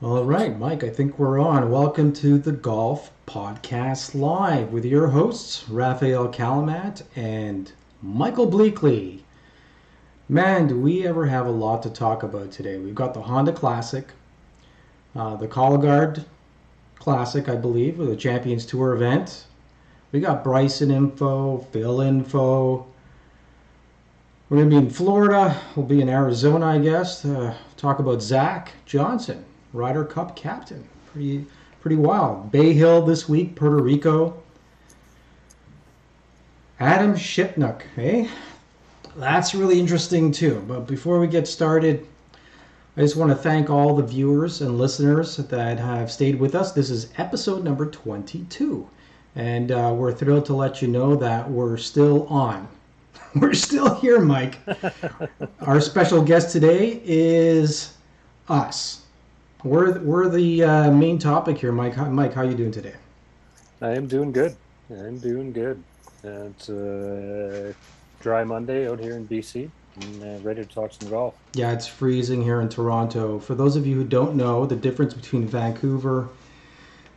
All right, Mike, I think we're on. Welcome to the Golf Podcast Live with your hosts, Rafael Kalamat and Michael Bleackley. Man, do we ever have a lot to talk about today. We've got the Honda Classic, the Cologuard Classic, I believe, or the Champions Tour event. We got Bryson info, Phil info. We're going to be in Florida. We'll be in Arizona, I guess. Talk about Zach Johnson, Ryder Cup captain. Pretty wild. Bay Hill this week, Puerto Rico. Adam Shipnuck, eh? That's really interesting too. But before we get started, I just want to thank all the viewers and listeners that have stayed with us. This is episode number 22. And we're thrilled to let you know that we're still on. We're still here, Mike. Our special guest today is us. We're the main topic here, Mike. Mike, how are you doing today? I am doing good. It's a dry Monday out here in BC and ready to talk some golf. Yeah, it's freezing here in Toronto. For those of you who don't know the difference between Vancouver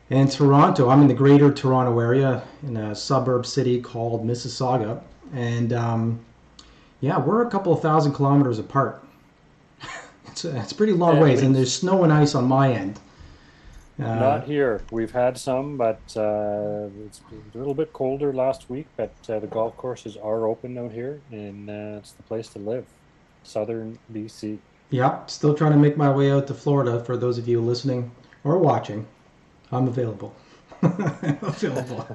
and Toronto, I'm in the greater Toronto area in a suburb city called Mississauga. And yeah, we're a couple of thousand kilometers apart. It's pretty long ways, and there's snow and ice on my end. Not here. We've had some, but it's a little bit colder last week. But the golf courses are open out here, and it's the place to live. Southern BC. Yeah, still trying to make my way out to Florida. For those of you listening or watching, I'm available. I'm available.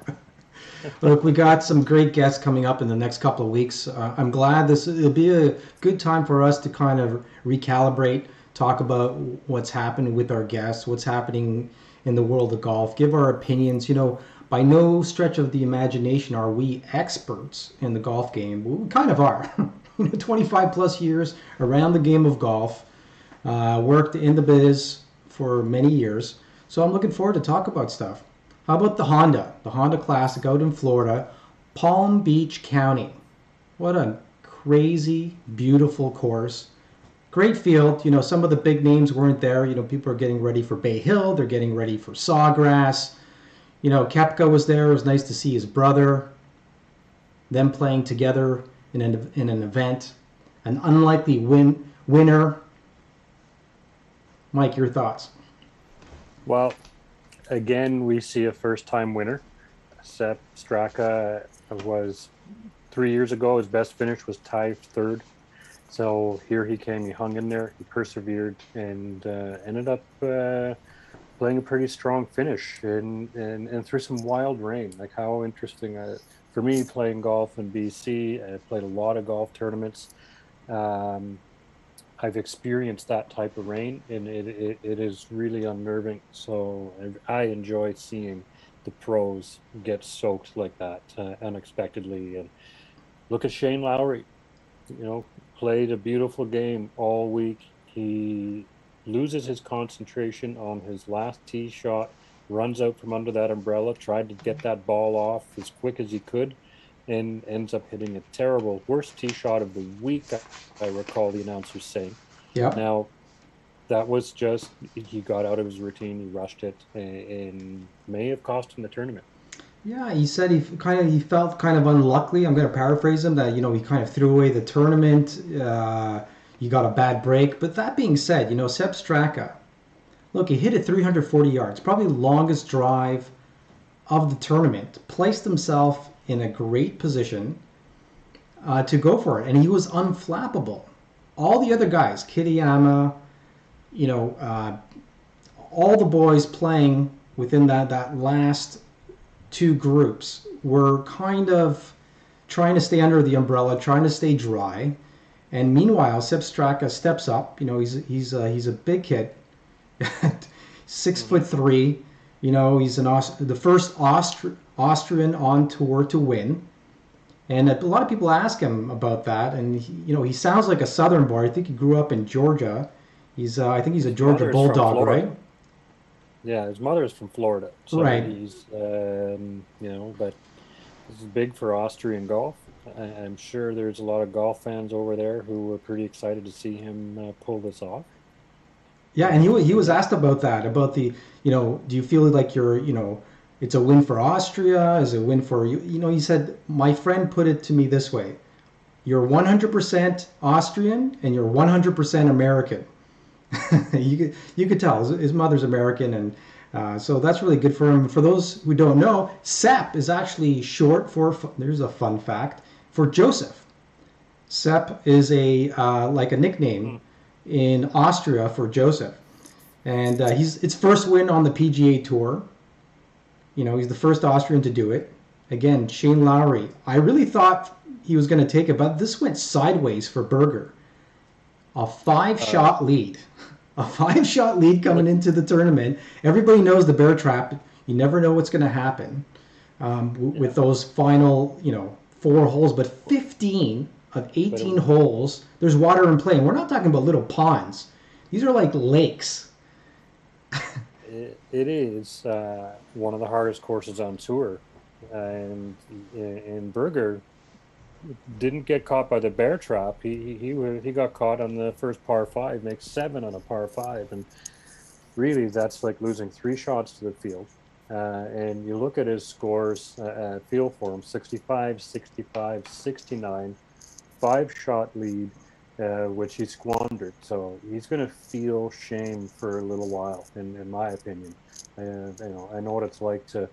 Look, we got some great guests coming up in the next couple of weeks. I'm glad it'll be a good time for us to kind of recalibrate, talk about what's happened with our guests, what's happening in the world of golf, give our opinions. You know, by no stretch of the imagination are we experts in the golf game. We kind of are. 25 plus years around the game of golf, worked in the biz for many years. So I'm looking forward to talk about stuff. How about the Honda Classic out in Florida, Palm Beach County? What a crazy, beautiful course. Great field. You know, some of the big names weren't there. You know, people are getting ready for Bay Hill. They're getting ready for Sawgrass. You know, Koepka was there. It was nice to see his brother. Them playing together in an event. An unlikely winner. Mike, your thoughts? Well, again, we see a first-time winner. Sepp Straka was 3 years ago. His best finish was tied third. So here he came. He hung in there. He persevered and ended up playing a pretty strong finish and through some wild rain. Like how interesting. For me, playing golf in BC, I played a lot of golf tournaments. I've experienced that type of rain, and it is really unnerving. So I enjoy seeing the pros get soaked like that unexpectedly. And look at Shane Lowry, you know, played a beautiful game all week. He loses his concentration on his last tee shot, runs out from under that umbrella, tried to get that ball off as quick as he could, and ends up hitting a terrible, worst tee shot of the week, I recall the announcers saying. Yeah. Now, that was just, he got out of his routine, he rushed it, and may have cost him the tournament. Yeah, he said he felt kind of unlucky. I'm going to paraphrase him that, you know, he kind of threw away the tournament. He got a bad break. But that being said, you know, Sepp Straka, look, he hit it 340 yards, probably the longest drive of the tournament, placed himself in a great position to go for it, and he was unflappable. All the other guys, Kitayama, you know, all the boys playing within that last two groups were kind of trying to stay under the umbrella, trying to stay dry. And meanwhile, Sepp Straka steps up. You know, he's a big kid, 6'3". You know, he's the first Austrian on tour to win. And a lot of people ask him about that, and he sounds like a Southern boy. I think he grew up in Georgia. I think he's a Georgia Bulldog, right? Yeah, his mother is from Florida, so right. He's but this is big for Austrian golf. I'm sure there's a lot of golf fans over there who were pretty excited to see him pull this off. Yeah, and he was asked about that, about the, do you feel like you're, it's a win for Austria, is it a win for you? He said, my friend put it to me this way: you're 100% Austrian and you're 100% American. You could tell his mother's American, and so that's really good for him. For those who don't know, Sepp is actually short for. There's a fun fact for Joseph. Sepp is a like a nickname Hmm. in Austria for Joseph, and he's its first win on the PGA Tour. He's the first Austrian to do it. Again, Shane Lowry. I really thought he was going to take it, but this went sideways for Berger. A five Uh, shot lead. A 5 shot lead coming look, into the tournament. Everybody knows the bear trap. You never know what's going to happen yeah, with those final, 4 holes, but 15 of but 18 holes, there's water in play. And we're not talking about little ponds. These are like lakes. it is one of the hardest courses on tour, and Berger didn't get caught by the bear trap. He got caught on the first par five, makes seven on a par five, and really that's like losing 3 shots to the field. And you look at his scores, feel for him: 65, 65, 69, 5 shot lead, which he squandered. So he's going to feel shame for a little while, in my opinion. I know what it's like to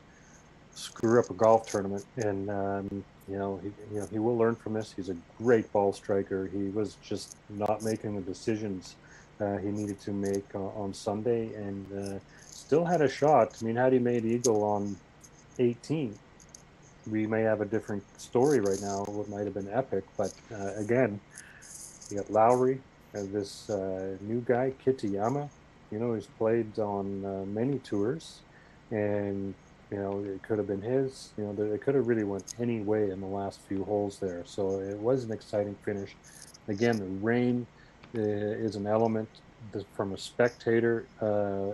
screw up a golf tournament, and he will learn from this. He's a great ball striker. He was just not making the decisions he needed to make on Sunday, and still had a shot. I mean, had he made eagle on 18, we may have a different story right now. It might have been epic, but again, you got Lowry, this new guy, Kitayama. He's played on many tours, and it could have been his. It could have really went any way in the last few holes there. So it was an exciting finish. Again, the rain is an element from a spectator.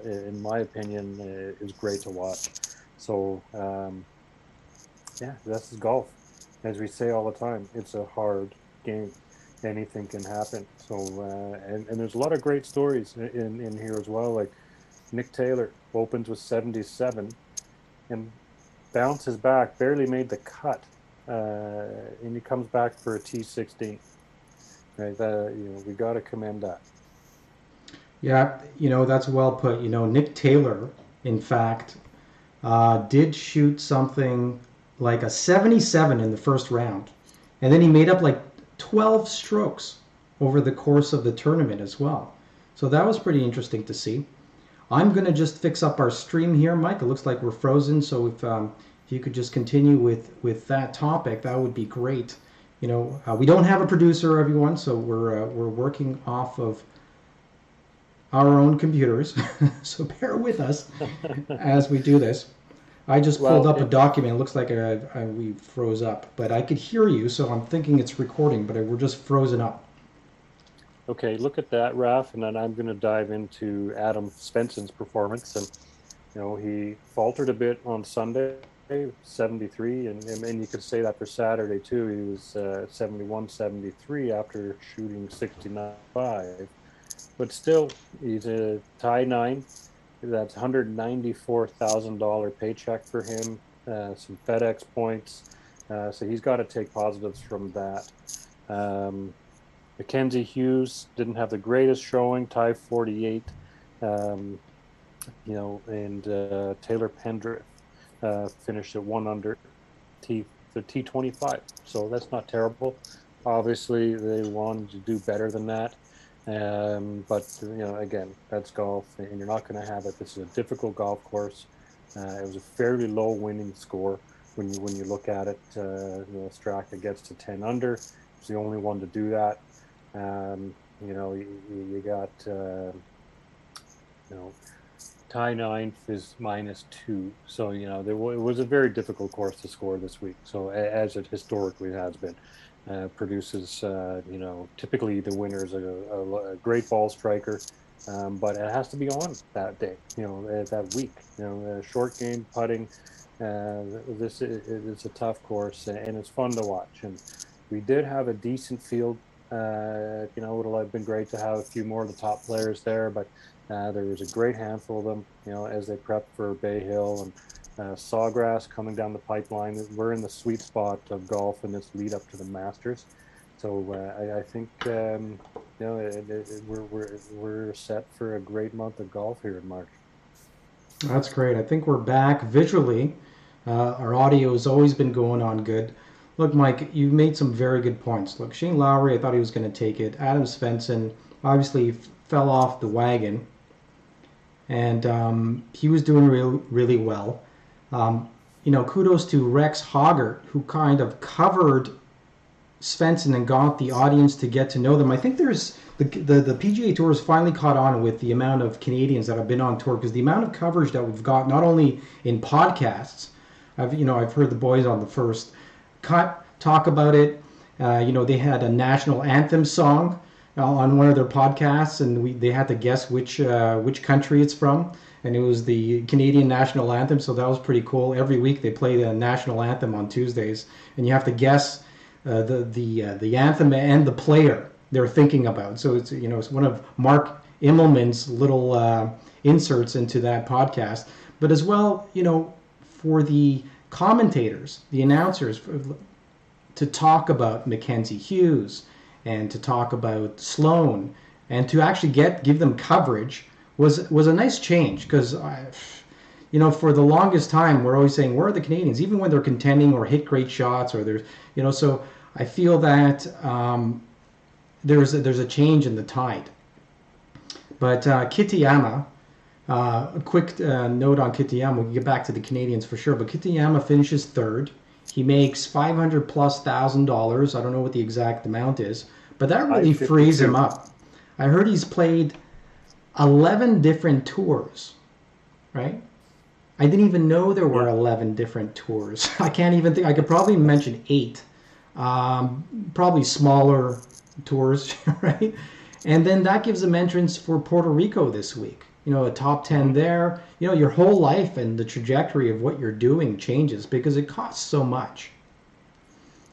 In my opinion, is great to watch. So yeah, this is golf. As we say all the time, it's a hard game. Anything can happen. So and there's a lot of great stories in here as well. Like Nick Taylor opens with 77 and bounces back, barely made the cut, and he comes back for a T16. Right, we got to commend that. Yeah, that's well put. Nick Taylor, in fact, did shoot something like a 77 in the first round. And then he made up like 12 strokes over the course of the tournament as well. So that was pretty interesting to see. I'm going to just fix up our stream here, Mike. It looks like we're frozen. So if you could just continue with that topic, that would be great. We don't have a producer, everyone, so we're working off of our own computers. So bear with us as we do this. I just pulled Well, up a document. It looks like we froze up, but I could hear you, so I'm thinking it's recording, but we're just frozen up. okay, look at that, Raf, and then I'm going to dive into Adam Spencen's performance. And he faltered a bit on Sunday, 73, and you could say that for Saturday too. He was 71, 73 after shooting 69.5, but still, he's a tie nine. That's $194,000 paycheck for him, some FedEx points. So he's got to take positives from that. Um, Mackenzie Hughes didn't have the greatest showing, tie 48. Um, and Taylor Pendrith finished at 1 under the T25. So that's not terrible. Obviously, they wanted to do better than that. But again, that's golf, and you're not going to have it. This is a difficult golf course. It was a fairly low winning score when you look at it. Straka gets to 10 under. It's the only one to do that. You got you know tie ninth is -2. So it was a very difficult course to score this week. So as it historically has been. Produces, typically the winner is a great ball striker, but it has to be on that day, that week. Short game putting. It's a tough course, and it's fun to watch. And we did have a decent field It would have been great to have a few more of the top players there, but there was a great handful of them, as they prep for Bay Hill and Sawgrass coming down the pipeline. We're in the sweet spot of golf in this lead up to the Masters. So I think we're set for a great month of golf here in March. That's great. I think we're back visually. Our audio has always been going on good. Look, Mike, you made some very good points. Look, Shane Lowry, I thought he was going to take it. Adam Svensson obviously fell off the wagon, and he was doing really well. Kudos to Rex Hoggart, who kind of covered Svensson and got the audience to get to know them. I think there's the PGA Tour has finally caught on with the amount of Canadians that have been on tour, because the amount of coverage that we've got, not only in podcasts, I've heard the boys on the first cut talk about it. They had a national anthem song on one of their podcasts, and they had to guess which country it's from, and it was the Canadian national anthem. So that was pretty cool. Every week they play the national anthem on Tuesdays, and you have to guess the anthem and the player they're thinking about. So it's one of Mark Immelman's little inserts into that podcast. But as well, for the commentators, the announcers, to talk about Mackenzie Hughes and to talk about Sloan and to actually give them coverage was a nice change, because for the longest time we're always saying, where are the Canadians, even when they're contending or hit great shots, or there's so I feel that there's a change in the tide. But Kitayama, a quick note on Kitayama. We'll get back to the Canadians for sure, but Kitayama finishes third. He makes $500,000+. I don't know what the exact amount is, but that really frees him up. I heard he's played 11 different tours, right? I didn't even know there were 11 different tours. I can't even think. I could probably mention 8, probably smaller tours, right? And then that gives him entrance for Puerto Rico this week. A top 10 there. Your whole life and the trajectory of what you're doing changes because it costs so much.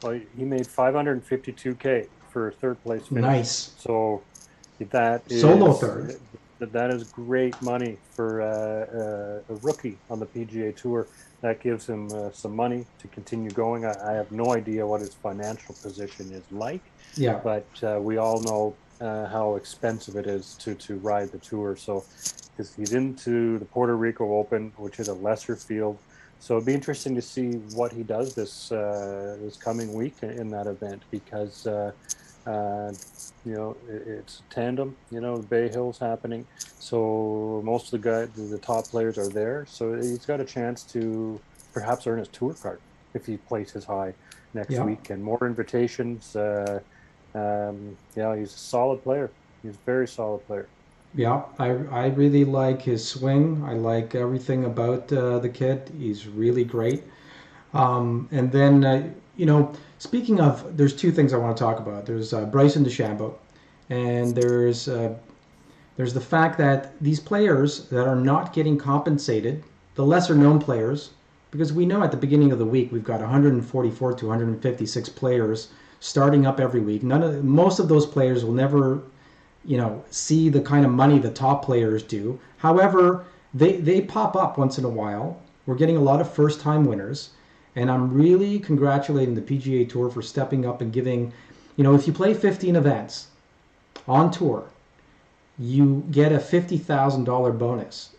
Well, he made $552K for third place finish. Nice. So that is solo third. That is great money for a rookie on the PGA Tour. That gives him some money to continue going. I have no idea what his financial position is like. Yeah. But we all know how expensive it is to ride the tour. So he's into the Puerto Rico Open, which is a lesser field. So it'd be interesting to see what he does this coming week in that event, because it's tandem. Bay Hill's happening, so most of the top players are there. So he's got a chance to perhaps earn his tour card if he places high next week, and more invitations. He's a solid player. He's a very solid player. Yeah, I really like his swing. I like everything about the kid. He's really great. And then, speaking of, there's two things I want to talk about. There's Bryson DeChambeau, and there's the fact that these players that are not getting compensated, the lesser-known players, because we know at the beginning of the week we've got 144 to 156 players starting up every week. Most of those players will never, see the kind of money the top players do. However, they pop up once in a while. We're getting a lot of first-time winners, and I'm really congratulating the PGA Tour for stepping up and giving, if you play 15 events on tour, you get a $50,000 bonus.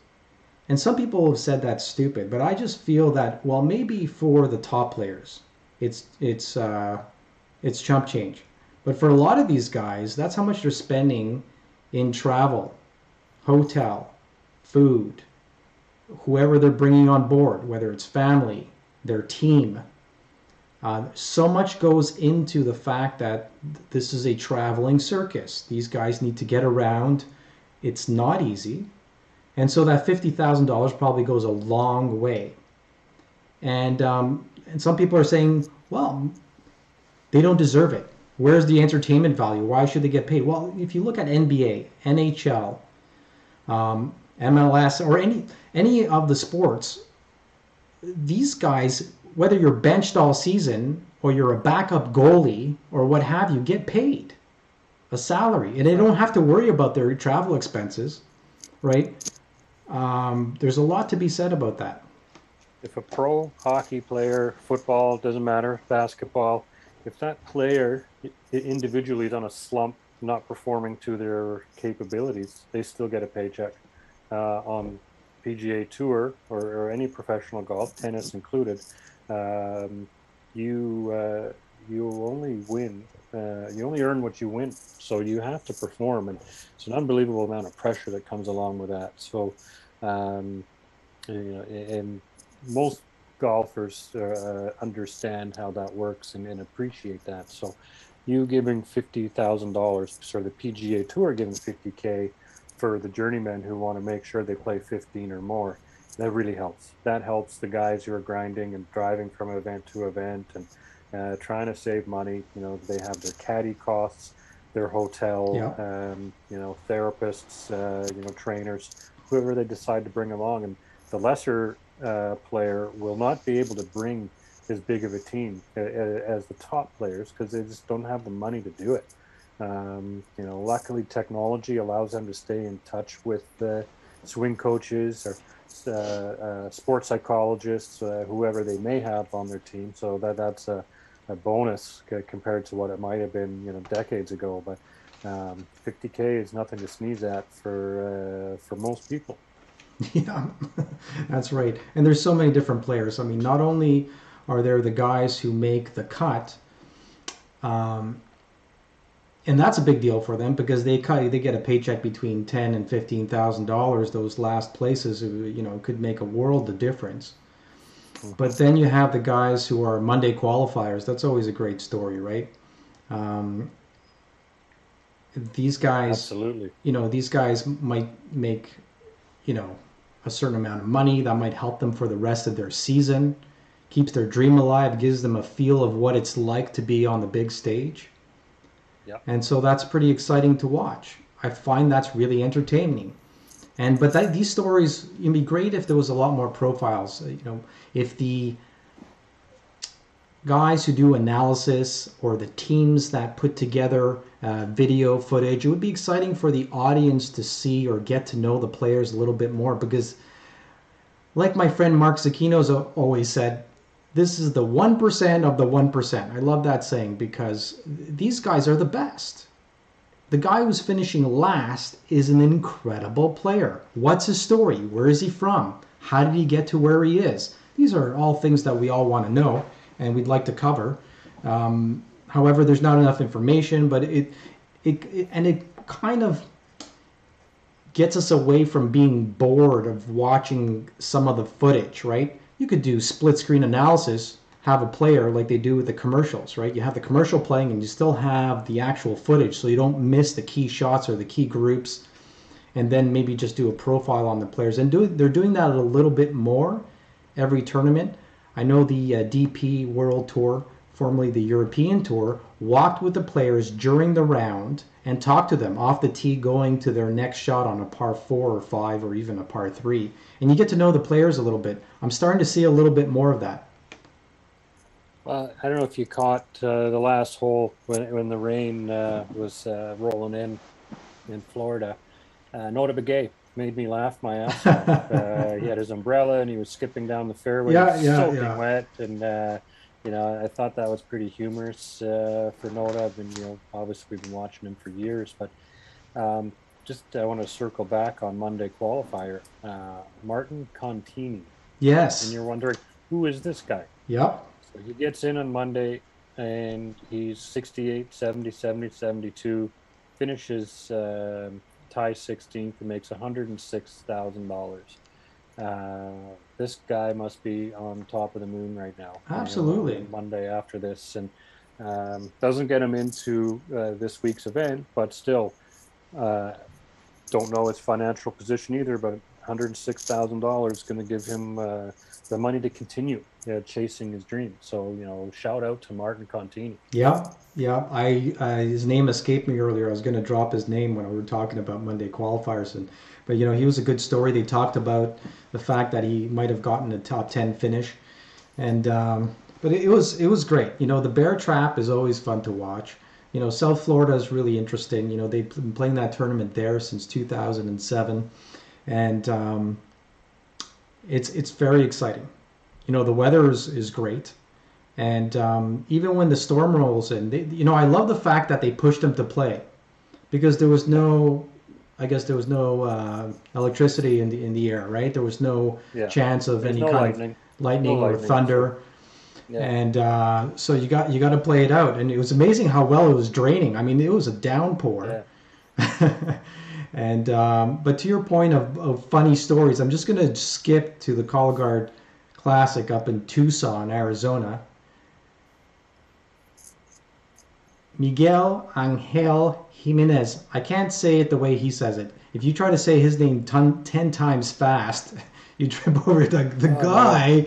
And some people have said that's stupid, but I just feel that, well, maybe for the top players, it's chump change. But for a lot of these guys, that's how much they're spending in travel, hotel, food, whoever they're bringing on board, whether it's family, their team. So much goes into the fact that this is a traveling circus. These guys need to get around. It's not easy. And so that $50,000 probably goes a long way. And some people are saying, well, they don't deserve it. Where's the entertainment value? Why should they get paid? Well, if you look at NBA, NHL, MLS, or any of the sports, these guys, whether you're benched all season or you're a backup goalie or what have you, get paid. a salary, and they don't have to worry about their travel expenses, right? There's a lot to be said about that. If a pro hockey player, football, doesn't matter, basketball, if that player individually is on a slump, not performing to their capabilities, they still get a paycheck. On PGA Tour or any professional golf, tennis included, you only win. You only earn what you win, so you have to perform, and it's an unbelievable amount of pressure that comes along with that. So, and most golfers understand how that works and appreciate that. So, you giving $50,000, sorry, the PGA Tour giving $50K for the journeymen who want to make sure they play 15 or more, that really helps. That helps the guys who are grinding and driving from event to event and trying to save money. They have their caddy costs, their hotel, therapists, trainers, whoever they decide to bring along. And the lesser player will not be able to bring as big of a team as the top players because they just don't have the money to do it. Luckily technology allows them to stay in touch with swing coaches or sports psychologists, whoever they may have on their team. So that's a bonus compared to what it might have been, decades ago. But $50K is nothing to sneeze at for most people. Yeah, that's right. And there's so many different players. I mean, not only are there the guys who make the cut, and that's a big deal for them because they get a paycheck between $10,000 and $15,000. Those last places, could make a world of difference. Mm-hmm. But then you have the guys who are Monday qualifiers. That's always a great story, right? These guys, absolutely. These guys might make, a certain amount of money that might help them for the rest of their season, keeps their dream alive, gives them a feel of what it's like to be on the big stage. Yeah. And so that's pretty exciting to watch. I find that's really entertaining. But these stories, it'd be great if there was a lot more profiles. If the guys who do analysis or the teams that put together video footage, it would be exciting for the audience to see or get to know the players a little bit more because, like my friend Mark Zucchino's always said, this is the 1% of the 1%. I love that saying because these guys are the best. The guy who's finishing last is an incredible player. What's his story? Where is he from? How did he get to where he is? These are all things that we all want to know and we'd like to cover. However, there's not enough information, but it kind of gets us away from being bored of watching some of the footage, right? You could do split screen analysis, have a player like they do with the commercials, right? You have the commercial playing and you still have the actual footage so you don't miss the key shots or the key groups, and then maybe just do a profile on the players. And they're doing that a little bit more every tournament. I know the DP World Tour, formerly the European Tour, walked with the players during the round and talked to them off the tee going to their next shot on a par 4 or 5 or even a par 3. And you get to know the players a little bit. I'm starting to see a little bit more of that. Well, I don't know if you caught the last hole when the rain was rolling in Florida. Nota Begay made me laugh my ass off. He had his umbrella and he was skipping down the fairway, soaking wet, and I thought that was pretty humorous for Nota. I've been, obviously we've been watching him for years, but I want to circle back on Monday qualifier. Martin Contini. Yes. And you're wondering, who is this guy? Yep. So he gets in on Monday and he's 68, 70, 70, 72, finishes tie 16th and makes $106,000. This guy must be on top of the moon right now. Absolutely. Monday after this, and doesn't get him into this week's event, but still don't know his financial position either, but $106,000 is going to give him the money to continue chasing his dream. So, shout out to Martin Contini. Yeah. His name escaped me earlier. I was going to drop his name when we were talking about Monday qualifiers, but he was a good story. They talked about the fact that he might have gotten a top 10 finish, and but it was great. The bear trap is always fun to watch. South Florida is really interesting. They've been playing that tournament there since 2007, and it's very exciting. The weather is great, and even when the storm rolls in, I love the fact that they pushed them to play because I guess there was no electricity in the air, right? There was no chance of any kind of lightning or thunder. Yeah. And so you got to play it out, and it was amazing how well it was draining. I mean, it was a downpour. Yeah. And but to your point of funny stories, I'm just going to skip to the Cologuard Classic up in Tucson, Arizona. Miguel Angel Jimenez. I can't say it the way he says it. If you try to say his name 10 times fast, you trip over the guy.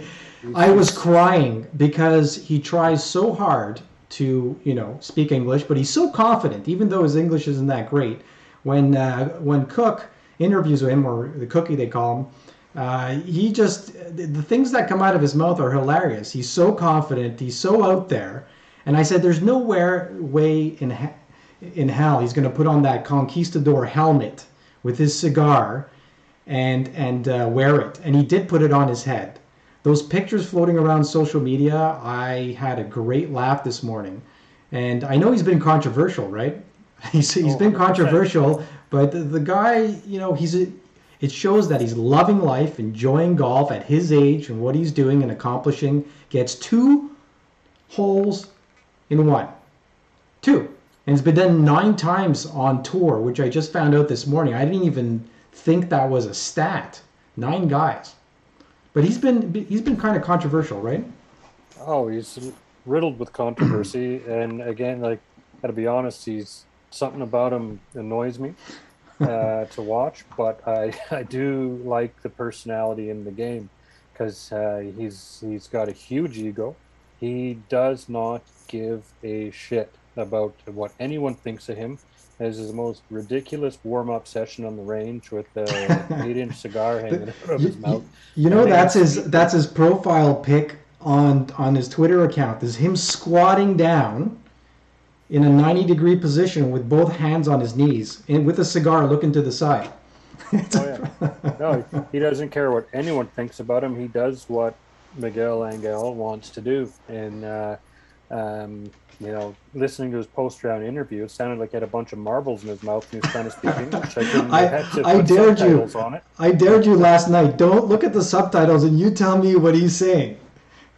I was crying because he tries so hard to, speak English, but he's so confident, even though his English isn't that great. When Cook interviews him, or the Cookie they call him, the things that come out of his mouth are hilarious. He's so confident, he's so out there. And I said, there's no way in hell he's going to put on that conquistador helmet with his cigar and wear it. And he did put it on his head. Those pictures floating around social media, I had a great laugh this morning. And I know he's been controversial, right? He's been controversial, but the guy, it shows that he's loving life, enjoying golf at his age and what he's doing and accomplishing. Gets 2 holes in 1. 2. And it's been done 9 times on tour, which I just found out this morning. I didn't even think that was a stat. 9 guys. But he's been kind of controversial, right? Oh, he's riddled with controversy, and again, gotta be honest, something about him annoys me to watch, but I do like the personality in the game because he's got a huge ego. He does not give a shit about what anyone thinks of him. Has his most ridiculous warm-up session on the range with the 8-inch cigar hanging out of his mouth. That's his profile pic on his Twitter account. Is him squatting down in a 90-degree position with both hands on his knees and with a cigar looking to the side. No, he doesn't care what anyone thinks about him. He does what Miguel Angel wants to do, and listening to his post-round interview, it sounded like he had a bunch of marbles in his mouth and he was trying to speak English. I dared you. I dared you last night. Don't look at the subtitles and you tell me what he's saying.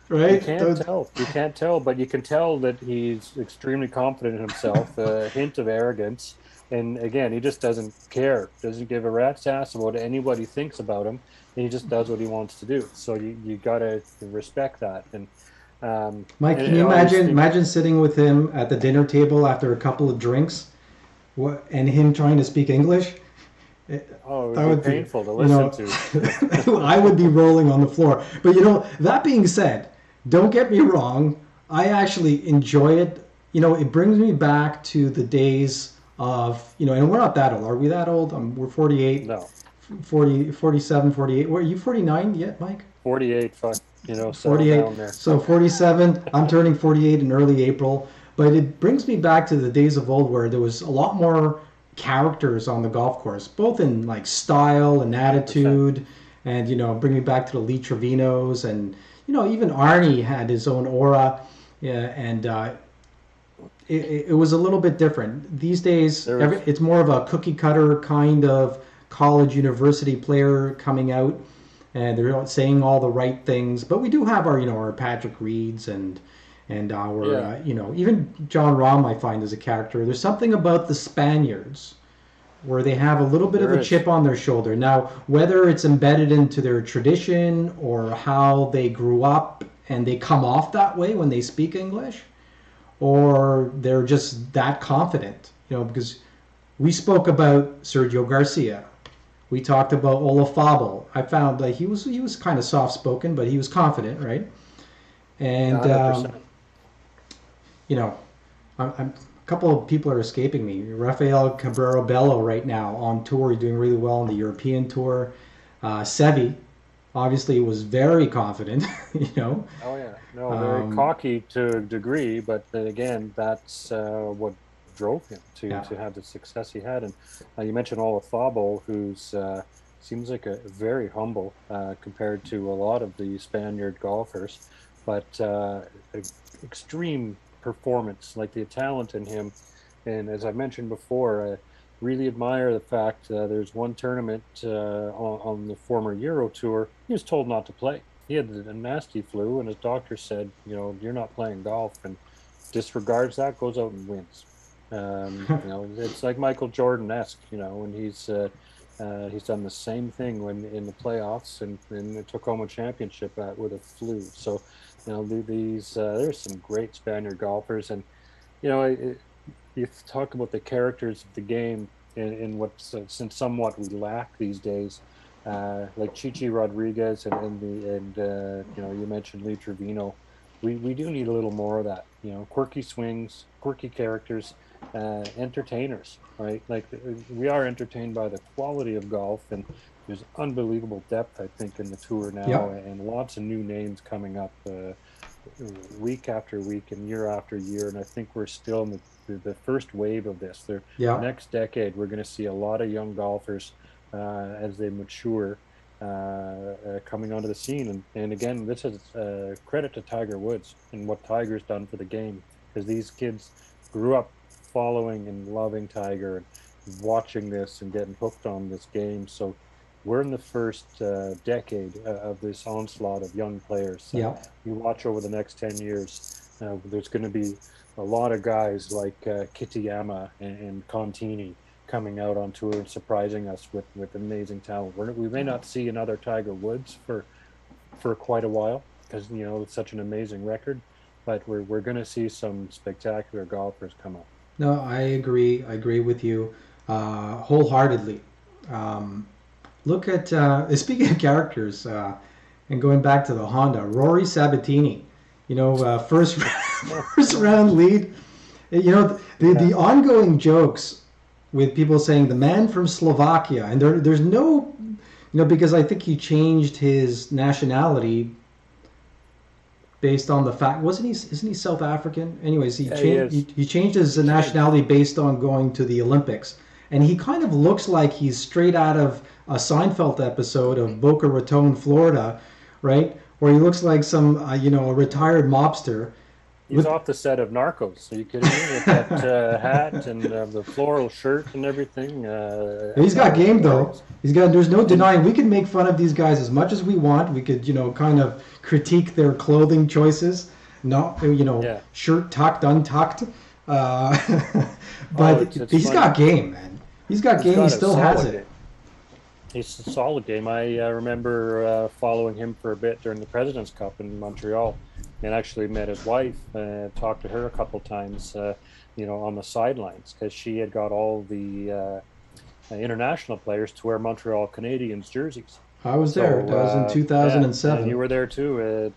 Right? You can't tell, but you can tell that he's extremely confident in himself, a hint of arrogance. And again, he just doesn't care, doesn't give a rat's ass about what anybody thinks about him, and he just does what he wants to do. So you got to respect that. And Mike, can you imagine sitting with him at the dinner table after a couple of drinks, and him trying to speak English? It would be painful to listen to. I would be rolling on the floor. But that being said, don't get me wrong. I actually enjoy it. It brings me back to the days of, and we're not that old. Are we that old? We're 48. No. 40, 47, 48. Are you 49 yet, Mike? 48. 48. Down there. So 47. I'm turning 48 in early April. But it brings me back to the days of old where there was a lot more characters on the golf course, both in style and attitude, 100%. And bring me back to the Lee Trevinos, and even Arnie had his own aura, and it was a little bit different. These days, it's more of a cookie cutter kind of college university player coming out, and they're not saying all the right things. But we do have our Patrick Reeds and our even John Rahm, I find, as a character. There's something about the Spaniards where they have a little bit of a chip on their shoulder. Now, whether it's embedded into their tradition or how they grew up and they come off that way when they speak English, or they're just that confident, because we spoke about Sergio Garcia. We talked about Olafable. I found he was kind of soft-spoken, but he was confident, right? And a couple of people are escaping me. Rafael Cabrera Bello right now on tour, he's doing really well on the European tour. Sevi, obviously, was very confident. Oh yeah, very cocky to a degree, but then again, that's what drove him to have the success he had. And you mentioned Olazabal, who's seems like a very humble compared to a lot of the Spaniard golfers, but extreme performance, like the talent in him. And as I mentioned before, I really admire the fact there's one tournament on the former Euro Tour, he was told not to play. He had a nasty flu, and his doctor said, you're not playing golf, and disregards that, goes out and wins. It's like Michael Jordan-esque, and he's done the same thing when in the playoffs and took home a championship with a flu. So, there's some great Spaniard golfers, and you talk about the characters of the game in what's somewhat we lack these days, like Chichi Rodriguez and you mentioned Lee Trevino. We do need a little more of that, quirky swings, quirky characters, entertainers, right? Like we are entertained by the quality of golf, and there's unbelievable depth, I think, in the tour now, and lots of new names coming up week after week and year after year. And I think we're still in the first wave of this. Next decade, we're going to see a lot of young golfers as they mature coming onto the scene. And again, this is credit to Tiger Woods and what Tiger's done for the game, because these kids grew up following and loving Tiger and watching this and getting hooked on this game. So we're in the first decade of this onslaught of young players. So you watch over the next 10 years, there's going to be a lot of guys like Kitayama and Contini coming out on tour and surprising us with amazing talent. We may not see another Tiger Woods for quite a while, because it's such an amazing record, but we're going to see some spectacular golfers come up. No, I agree with you wholeheartedly. Look at speaking of characters, and going back to the Honda, Rory Sabbatini, first round lead. The ongoing jokes with people saying the man from Slovakia, and there's no, because I think he changed his nationality based on the fact, isn't he South African? Anyways, he changed his nationality based on going to the Olympics, and he kind of looks like he's straight out of a Seinfeld episode of Boca Raton, Florida, right? Where he looks like some a retired mobster. He's off the set of Narcos, so you could with that hat and the floral shirt and everything. He's got game though. There's no denying. We can make fun of these guys as much as we want. We could, kind of critique their clothing choices. Shirt tucked, untucked. But he's funny. Got game, man. He's got game. He still has it. He's a solid game. I remember following him for a bit during the President's Cup in Montreal, and actually met his wife, talked to her a couple times, on the sidelines, because she had got all the international players to wear Montreal Canadiens jerseys. I was there. That was in 2007. And you were there too.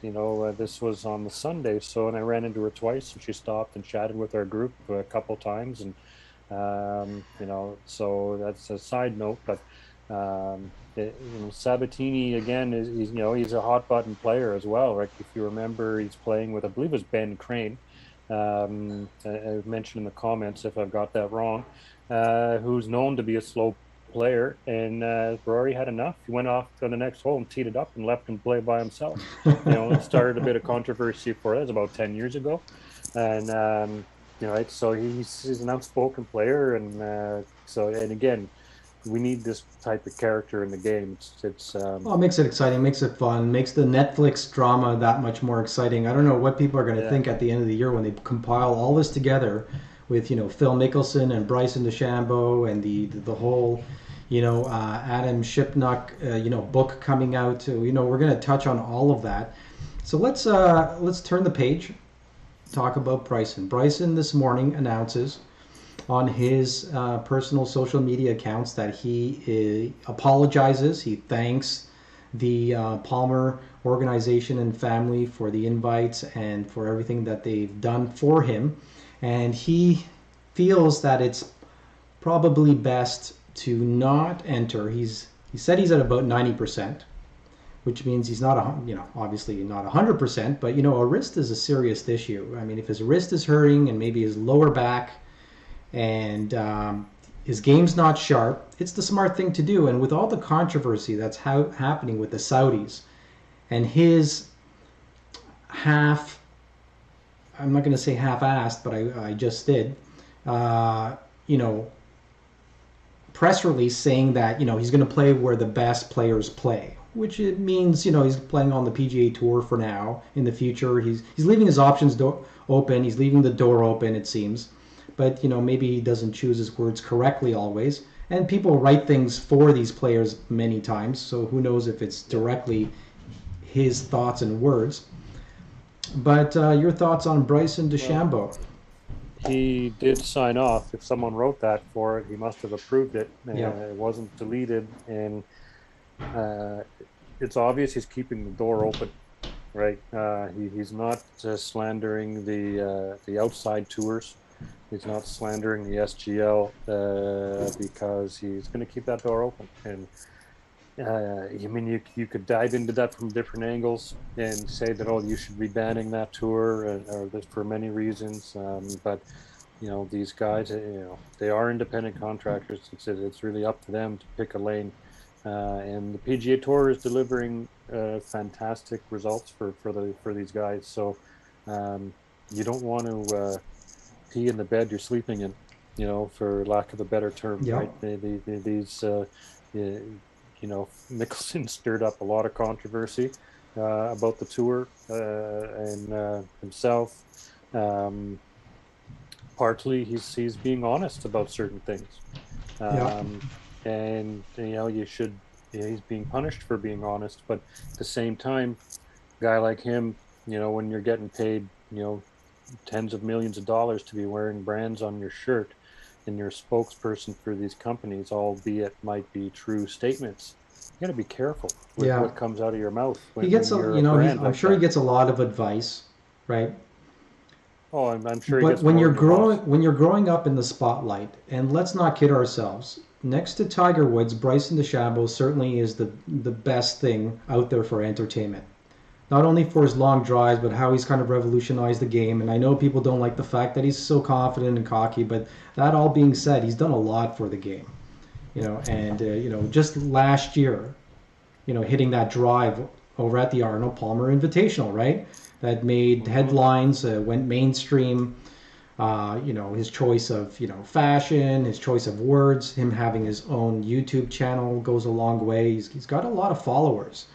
This was on the Sunday, and I ran into her twice, and she stopped and chatted with our group a couple times, and so that's a side note, but. Sabbatini again he's a hot button player as well. Right? If you remember, he's playing with, I believe it was Ben Crane. I mentioned in the comments if I've got that wrong. Who's known to be a slow player, and Rory had enough. He went off to the next hole and teed it up and left him play by himself. It started a bit of controversy for us about 10 years ago, and so he's an outspoken player, and again. We need this type of character in the game. It makes it exciting, makes it fun, makes the Netflix drama that much more exciting. I don't know what people are going to think at the end of the year when they compile all this together with Phil Mickelson and Bryson DeChambeau and the whole Adam Shipnuck book coming out. We're going to touch on all of that. So let's turn the page, talk about Bryson. Bryson this morning announces on his personal social media accounts that he apologizes. He thanks the Palmer organization and family for the invites and for everything that they've done for him. And he feels that it's probably best to not enter. He said he's at about 90%, which means he's not, obviously not 100%, but, a wrist is a serious issue. I mean, if his wrist is hurting and maybe his lower back, and his game's not sharp. It's the smart thing to do. And with all the controversy that's happening with the Saudis and his I'm not going to say half-assed, but I just did, press release saying that, he's going to play where the best players play, which it means, he's playing on the PGA Tour for now. In the future, he's leaving his options open. He's leaving the door open, it seems. But, maybe he doesn't choose his words correctly always. And people write things for these players many times, so who knows if it's directly his thoughts and words. But your thoughts on Bryson DeChambeau? Well, he did sign off. If someone wrote that for it, he must have approved it. It wasn't deleted, and it's obvious he's keeping the door open, right? He's not slandering the outside tours. He's not slandering the SGL because he's going to keep that door open. And you could dive into that from different angles and say that, you should be banning that tour, or this for many reasons. But these guys, they are independent contractors. It's really up to them to pick a lane. And the PGA Tour is delivering fantastic results for these guys. So you don't want to pee in the bed you're sleeping in, for lack of a better term, right? These Mickelson stirred up a lot of controversy about the tour and himself. Partly he's being honest about certain things, and he's being punished for being honest. But at the same time, a guy like him, when you're getting paid, tens of millions of dollars to be wearing brands on your shirt, and you're a spokesperson for these companies, albeit might be true statements, you got to be careful with what comes out of your mouth. He gets, I'm sure he gets a lot of advice, right? Oh, I'm sure. But when you're growing up in the spotlight, and let's not kid ourselves, next to Tiger Woods, Bryson DeChambeau certainly is the best thing out there for entertainment. Not only for his long drives, but how he's kind of revolutionized the game. And I know people don't like the fact that he's so confident and cocky, but that all being said, he's done a lot for the game. Just last year, hitting that drive over at the Arnold Palmer Invitational, right? That made headlines, went mainstream. His choice of, fashion, his choice of words, him having his own YouTube channel goes a long way. He's got a lot of followers.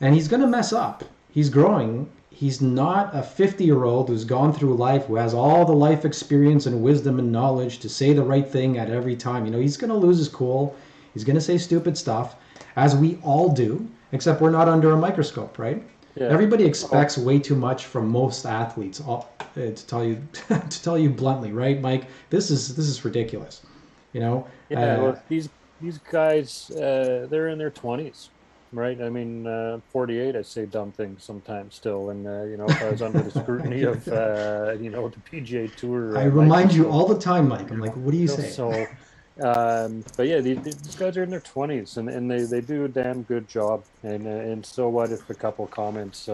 And he's going to mess up. He's growing. He's not a 50-year-old who's gone through life, who has all the life experience and wisdom and knowledge to say the right thing at every time. He's going to lose his cool. He's going to say stupid stuff, as we all do, except we're not under a microscope, right? Yeah. Everybody expects way too much from most athletes. To tell you bluntly, right, Mike? This is ridiculous. These guys, they're in their 20s. Right, 48. I say dumb things sometimes still, and if I was under the scrutiny of the PGA Tour. I remind you all the time, Mike. I'm like, what do you say? So, but yeah, these guys are in their 20s, and they do a damn good job. And so what if a couple comments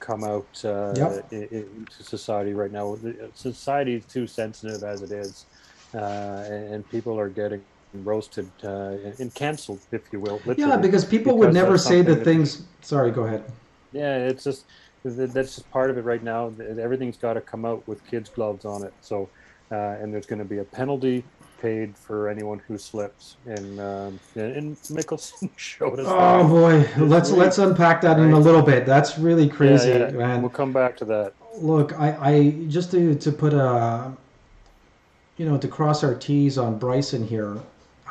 come out into society right now? Society is too sensitive as it is, and people are getting roasted and canceled, if you will. Yeah, because people would never say the things. Sorry, go ahead. Yeah, it's just that's just part of it right now. Everything's got to come out with kids' gloves on it. So, and there's going to be a penalty paid for anyone who slips. And Mickelson showed us. Oh that. Boy, let's unpack that in a little bit. That's really crazy, man. We'll come back to that. Look, I just to put a to cross our T's on Bryson here.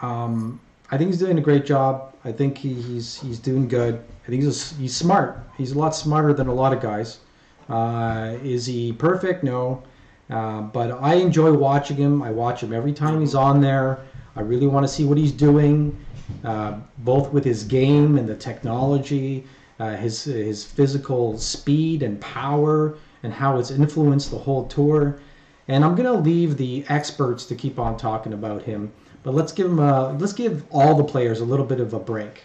I think he's doing a great job. I think he's doing good. I think he's smart. He's a lot smarter than a lot of guys. Is he perfect? No. But I enjoy watching him. I watch him every time he's on there. I really want to see what he's doing, both with his game and the technology, his physical speed and power, and how it's influenced the whole tour. And I'm going to leave the experts to keep on talking about him. But let's give all the players a little bit of a break.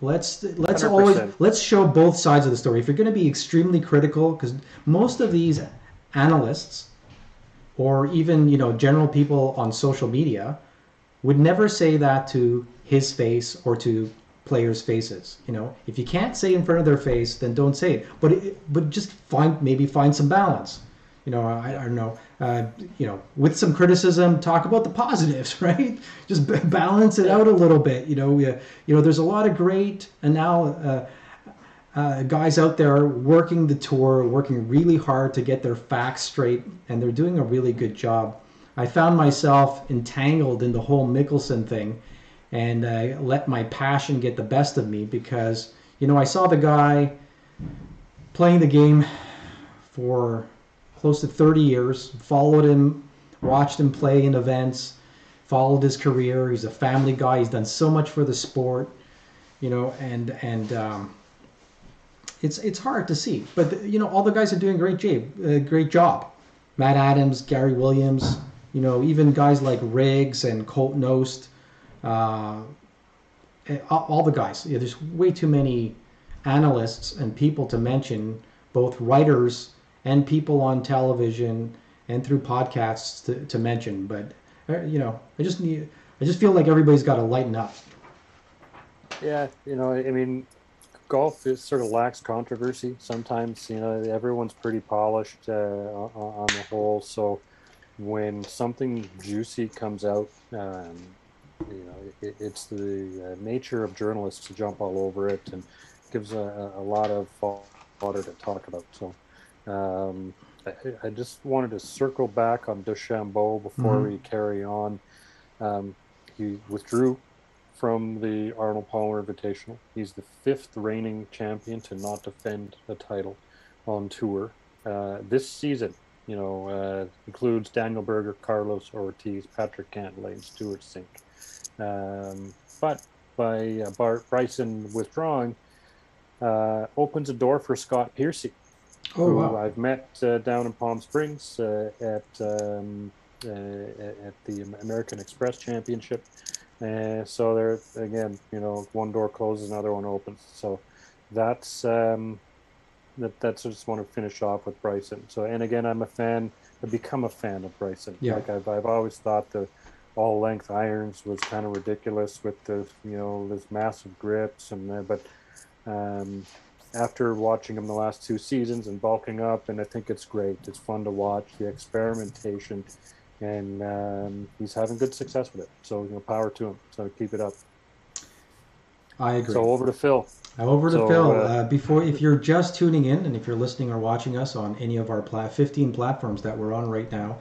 Let's 100%. Show both sides of the story. If you're going to be extremely critical, because most of these analysts or even, general people on social media would never say that to his face or to players' faces. If you can't say in front of their face, then don't say it. But just find some balance. I don't know. With some criticism, talk about the positives, right? Just balance it out a little bit. There's a lot of great guys out there working the tour, working really hard to get their facts straight, and they're doing a really good job. I found myself entangled in the whole Mickelson thing, and I let my passion get the best of me because, I saw the guy playing the game for close to 30 years, followed him, watched him play in events, followed his career. He's a family guy. He's done so much for the sport, and it's hard to see. But, all the guys are doing a great job. Matt Adams, Gary Williams, even guys like Riggs and Colt Knost, all the guys. There's way too many analysts and people to mention, both writers and people on television and through podcasts to mention. But, I just feel like everybody's got to lighten up. Yeah, golf sort of lacks controversy sometimes. Everyone's pretty polished on the whole. So when something juicy comes out, it's the nature of journalists to jump all over it and gives a lot of fodder to talk about. So I just wanted to circle back on DeChambeau before we carry on. He withdrew from the Arnold Palmer Invitational. He's the 5th reigning champion to not defend a title on tour. This season, includes Daniel Berger, Carlos Ortiz, Patrick Cantlay, and Stuart Sink. But by Bryson withdrawing, opens a door for Scott Piercy, who I've met down in Palm Springs at the American Express Championship. So there again, one door closes, another one opens. So that's that's I just want to finish off with Bryson. So, and again, I've become a fan of Bryson. Yeah. Like I've always thought the all length irons was kind of ridiculous with the this massive grips but after watching him the last 2 seasons and bulking up, and I think it's great. It's fun to watch the experimentation. And he's having good success with it. So, power to him. So keep it up. I agree. So over to Phil. Phil. If you're just tuning in, and if you're listening or watching us on any of our 15 platforms that we're on right now,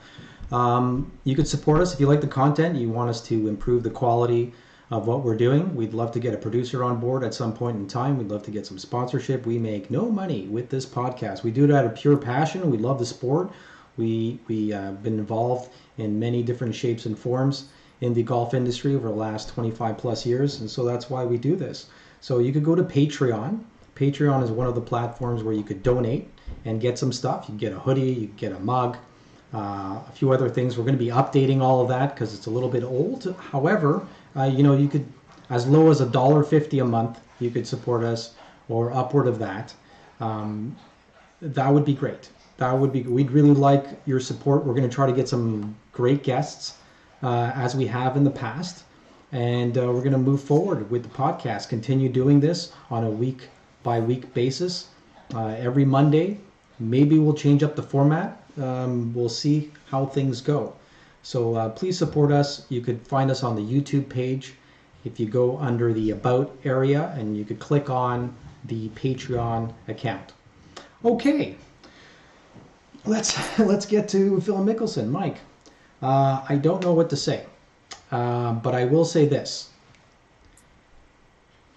you could support us if you like the content. You want us to improve the quality of what we're doing. We'd love to get a producer on board at some point in time. We'd love to get some sponsorship. We make no money with this podcast. We do it out of pure passion. We love the sport. We been involved in many different shapes and forms in the golf industry over the last 25 plus years, and so that's why we do this. So you could go to Patreon. Patreon is one of the platforms where you could donate and get some stuff. You get a hoodie, you get a mug, a few other things. We're going to be updating all of that because it's a little bit old. However, you could, as low as $1.50 a month, you could support us, or upward of that. That would be great. We'd really like your support. We're going to try to get some great guests as we have in the past. And we're going to move forward with the podcast, continue doing this on a week by week basis every Monday. Maybe we'll change up the format. We'll see how things go. So please support us. You could find us on the YouTube page if you go under the About area, and you could click on the Patreon account. Okay. Let's get to Phil Mickelson. Mike, I don't know what to say, but I will say this.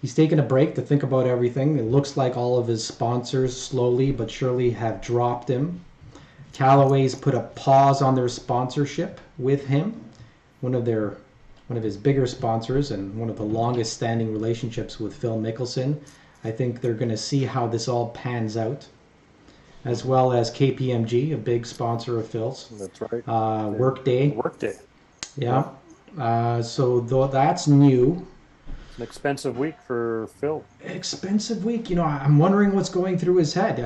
He's taken a break to think about everything. It looks like all of his sponsors slowly but surely have dropped him. Callaway's put a pause on their sponsorship with him, one of his bigger sponsors and one of the longest standing relationships with Phil Mickelson. I think they're going to see how this all pans out. As well as KPMG, a big sponsor of Phil's. That's right. Workday. Workday. Yeah. So that's new. an expensive week for Phil. Expensive week. I'm wondering what's going through his head.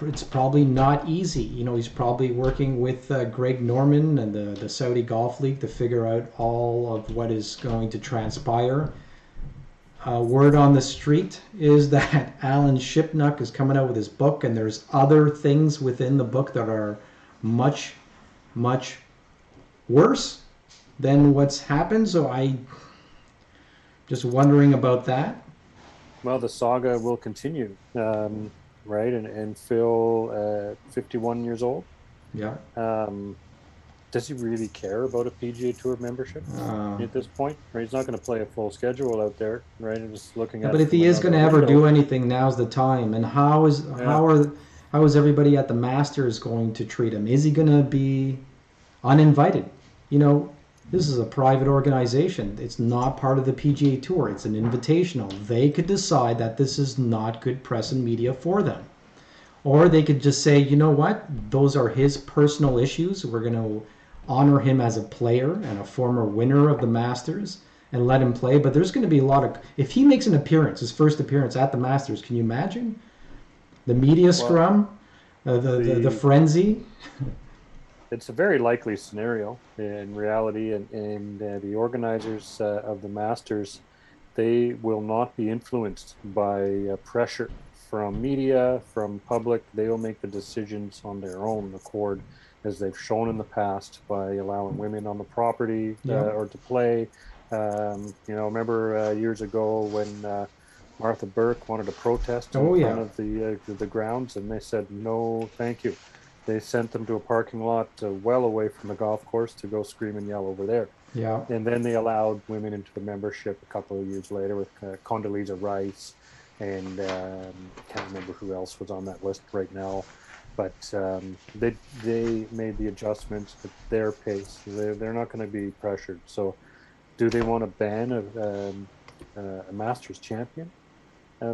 It's probably not easy. He's probably working with Greg Norman and the Saudi Golf League to figure out all of what is going to transpire. Word on the street is that Alan Shipnuck is coming out with his book, and there's other things within the book that are much, much worse than what's happened. So I just wondering about that. Well, the saga will continue, right? And Phil, 51 years old. Yeah. Does he really care about a PGA Tour membership at this point? Right? He's not going to play a full schedule out there, right? I'm just looking at. But if he is going to ever do anything, now's the time. And how is everybody at the Masters going to treat him? Is he going to be uninvited? This is a private organization. It's not part of the PGA Tour. It's an invitational. They could decide that this is not good press and media for them. Or they could just say, you know what? Those are his personal issues. We're going to honor him as a player and a former winner of the Masters and let him play. But there's going to be a lot of... If he makes an appearance, his first appearance at the Masters, can you imagine? The media scrum, the frenzy. It's a very likely scenario in reality, and the organizers of the Masters, they will not be influenced by pressure from media, from public. They will make the decisions on their own accord, as they've shown in the past by allowing women on the property or to play. Remember years ago when Martha Burke wanted to protest in front of the grounds, and they said no, thank you. They sent them to a parking lot well away from the golf course to go scream and yell over there. Yeah. And then they allowed women into the membership a couple of years later with Condoleezza Rice, and can't remember who else was on that list right now. But they made the adjustments at their pace. They're not going to be pressured. So do they want to ban a Masters champion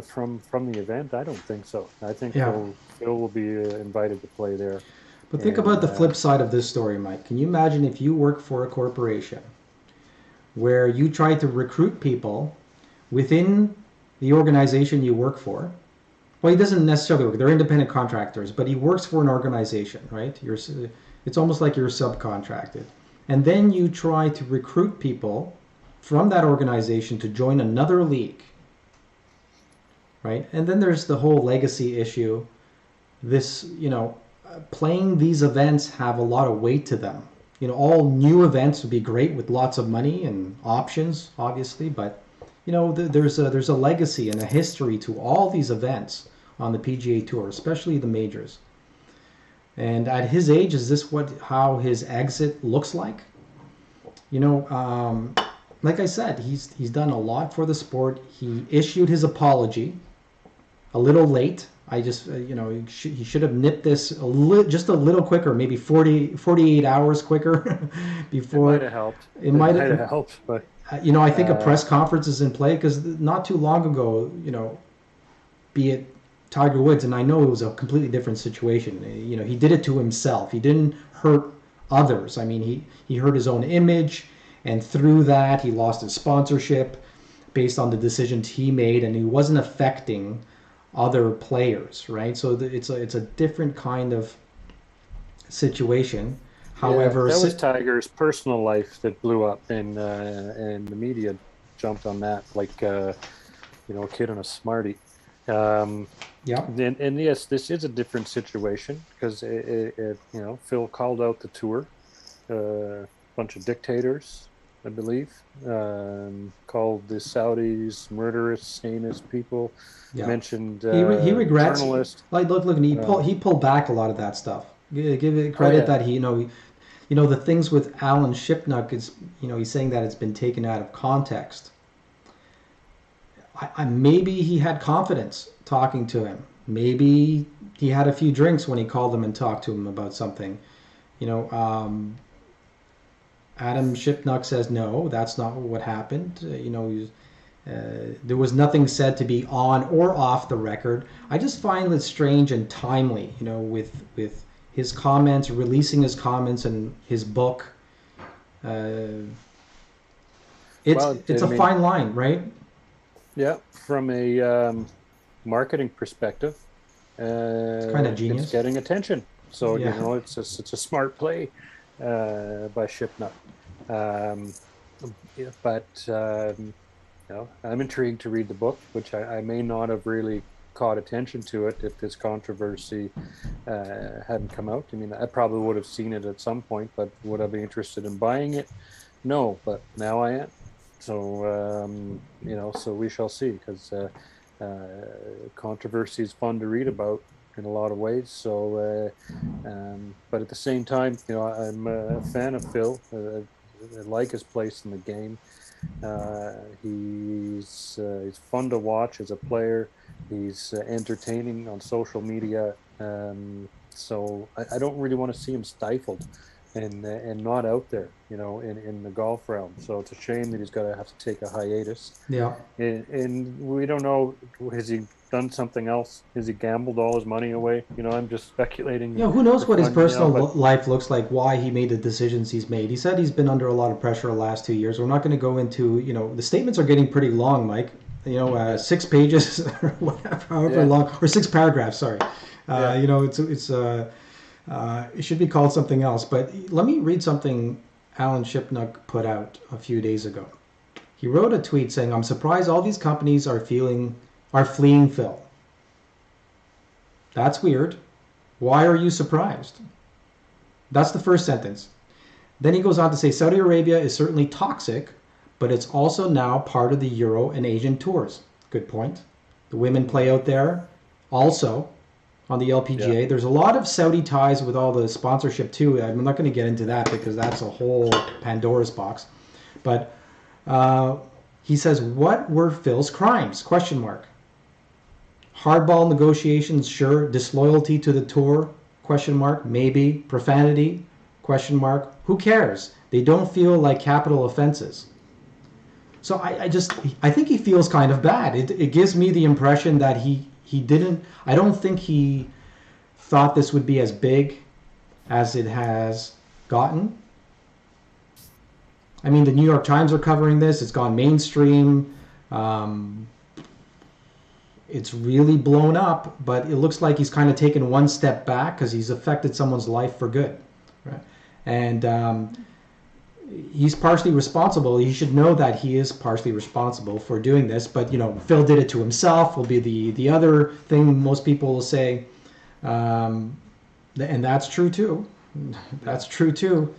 from the event? I don't think so. I think Phil will be invited to play there. But think about the flip side of this story, Mike. Can you imagine if you work for a corporation where you try to recruit people within the organization you work for? Well, he doesn't necessarily work. They're independent contractors, but he works for an organization, right? It's almost like you're subcontracted. And then you try to recruit people from that organization to join another league, right? And then there's the whole legacy issue. Playing these events have a lot of weight to them. All new events would be great with lots of money and options, obviously, but there's a legacy and a history to all these events on the PGA Tour, especially the majors. And at his age, is this how his exit looks like? Like I said, he's done a lot for the sport. He issued his apology a little late. I just, he should have nipped this just a little quicker, maybe 48 hours quicker before. It might have helped. It might have helped, but I think a press conference is in play because not too long ago, be it Tiger Woods, and I know it was a completely different situation. He did it to himself. He didn't hurt others. I mean, he hurt his own image, and through that, he lost his sponsorship based on the decisions he made, and he wasn't affecting other players, right? So it's a different kind of situation. However, that was Tiger's personal life that blew up, and the media jumped on that like a kid on a Smartie. And yes, this is a different situation because Phil called out the tour, a bunch of dictators, I believe, called the Saudis murderous, heinous people. Yeah. Mentioned he regrets. Journalist. Like look, he pulled back a lot of that stuff. Give it credit that he the things with Alan Shipnuck is he's saying that it's been taken out of context. Maybe he had confidence talking to him. Maybe he had a few drinks when he called him and talked to him about something. Adam Shipnuck says no, that's not what happened. There was nothing said to be on or off the record. I just find it strange and timely, with his comments, releasing his comments in his book. It's a fine line, right? Yeah, from a marketing perspective, Kind of it's genius. getting attention. So Yeah. it's a smart play by Shipnuck. Um, yeah, but I'm intrigued to read the book, which I may not have really caught attention to it if this controversy hadn't come out. I mean, I probably would have seen it at some point, but would I be interested in buying it? No, but now I am. So so we shall see, because controversy is fun to read about in a lot of ways. So, but at the same time, I'm a fan of Phil. I like his place in the game. He's fun to watch as a player. He's entertaining on social media. So I don't really want to see him stifled and not out there, in the golf realm. So it's a shame that he's got to have to take a hiatus. Yeah. And we don't know, has he done something else? Has he gambled all his money away? I'm just speculating. Who knows what his fun, personal but life looks like, why he made the decisions he's made. He said he's been under a lot of pressure the last 2 years. We're not going to go into, the statements are getting pretty long, Mike. 6 pages or whatever, however long, or 6 paragraphs, sorry. It should be called something else. But let me read something Alan Shipnuck put out a few days ago. He wrote a tweet saying, "I'm surprised all these companies are fleeing Phil." That's weird. Why are you surprised? That's the first sentence. Then he goes on to say, Saudi Arabia is certainly toxic, but it's also now part of the Euro and Asian tours. Good point. The women play out there also on the LPGA. Yeah. There's a lot of Saudi ties with all the sponsorship too. I'm not going to get into that because that's a whole Pandora's box. But he says, what were Phil's crimes? Question mark. Hardball negotiations, sure. Disloyalty to the tour? Question mark. Maybe. Profanity? Question mark. Who cares? They don't feel like capital offenses. So I think he feels kind of bad. It gives me the impression that he didn't, I don't think he thought this would be as big as it has gotten. I mean, the New York Times are covering this. It's gone mainstream. It's really blown up, but it looks like he's kind of taken one step back because he's affected someone's life for good. Right? And he's partially responsible. He should know that he is partially responsible for doing this, but Phil did it to himself will be the other thing most people will say. And that's true too. That's true too.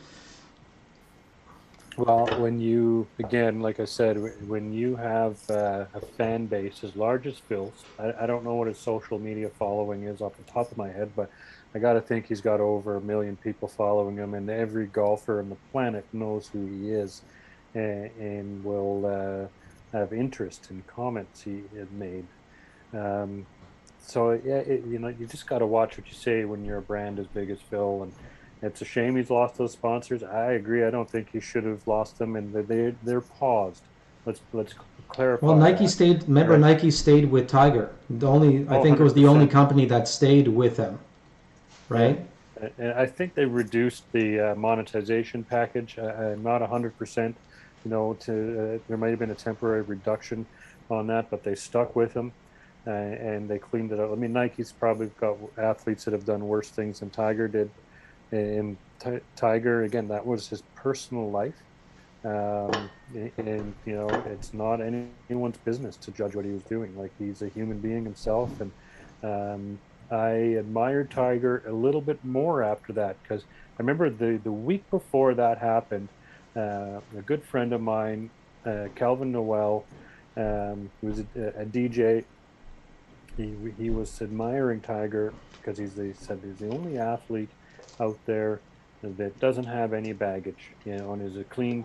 Well, when you, again, like I said, when you have a fan base as large as Phil's, I don't know what his social media following is off the top of my head, but I got to think he's got over 1 million people following him, and every golfer on the planet knows who he is and will have interest in comments he had made. So, yeah, you just got to watch what you say when you're a brand as big as Phil, and it's a shame he's lost those sponsors. I agree. I don't think he should have lost them, and they're paused. Let's clarify. Well, Nike stayed. Remember, right? Nike stayed with Tiger. I think it was the only company that stayed with them, right? And I think they reduced the monetization package. Not 100%. There might have been a temporary reduction on that, but they stuck with him, and they cleaned it up. I mean, Nike's probably got athletes that have done worse things than Tiger did. And Tiger, again, that was his personal life, and it's not anyone's business to judge what he was doing. Like, he's a human being himself, and I admired Tiger a little bit more after that, because I remember the week before that happened, a good friend of mine, Calvin Noel, who was a DJ. He was admiring Tiger because he said he's the only athlete out there that doesn't have any baggage, and is a clean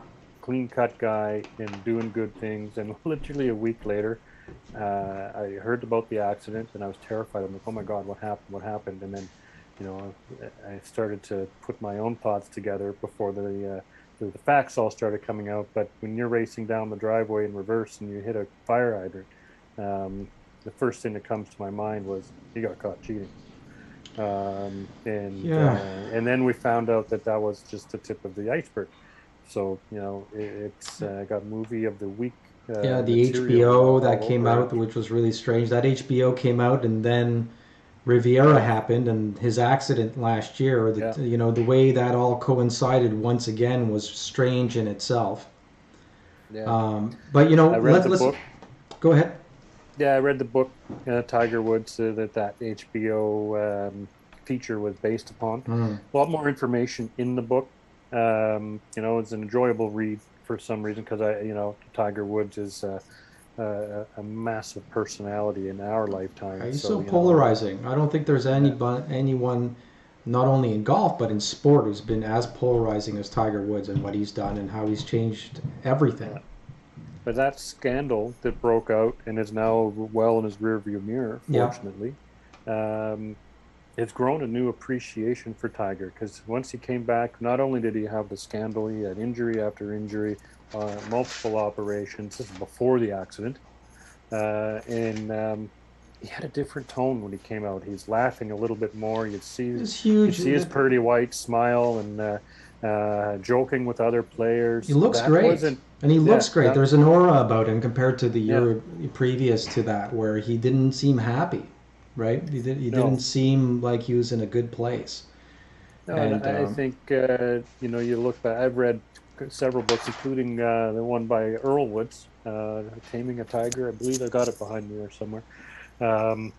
cut guy and doing good things. And literally a week later, I heard about the accident and I was terrified. I'm like, oh my God, what happened? And then, I started to put my own thoughts together before the facts all started coming out. But when you're racing down the driveway in reverse and you hit a fire hydrant, the first thing that comes to my mind was he got caught cheating. And then we found out that was just the tip of the iceberg. So it's got movie of the week Yeah, the material HBO all that came over it. out, which was really strange. That HBO came out, and then Riviera happened, and his accident last year. Yeah, The way that all coincided once again was strange in itself. yeah. But I read let's the let's book. go ahead. Yeah, I read the book, Tiger Woods, that HBO feature was based upon. Mm. A lot more information in the book. It's an enjoyable read for some reason because Tiger Woods is a massive personality in our lifetime. He's So, so polarizing. I don't think there's yeah, anyone, not only in golf but in sport, who's been as polarizing as Tiger Woods and what he's done and how he's changed everything. yeah. But that scandal that broke out and is now well in his rearview mirror, Yeah. fortunately, um, it's grown a new appreciation for Tiger because once he came back, not only did he have the scandal, he had injury after injury, multiple operations. This is before the accident, and he had a different tone when he came out. He's laughing a little bit more. It's You'd huge. see his pretty white smile and joking with other He players. looks That great. wasn't, And he looks yeah, great. that, There's an aura about him compared to the yeah, year previous to that, where he didn't seem happy, right? He didn't no. seem like he was in a good place. No, and And I think you look back. I've read several books, including the one by Earl Woods, "Taming a Tiger." I believe I got it behind me or somewhere. Um,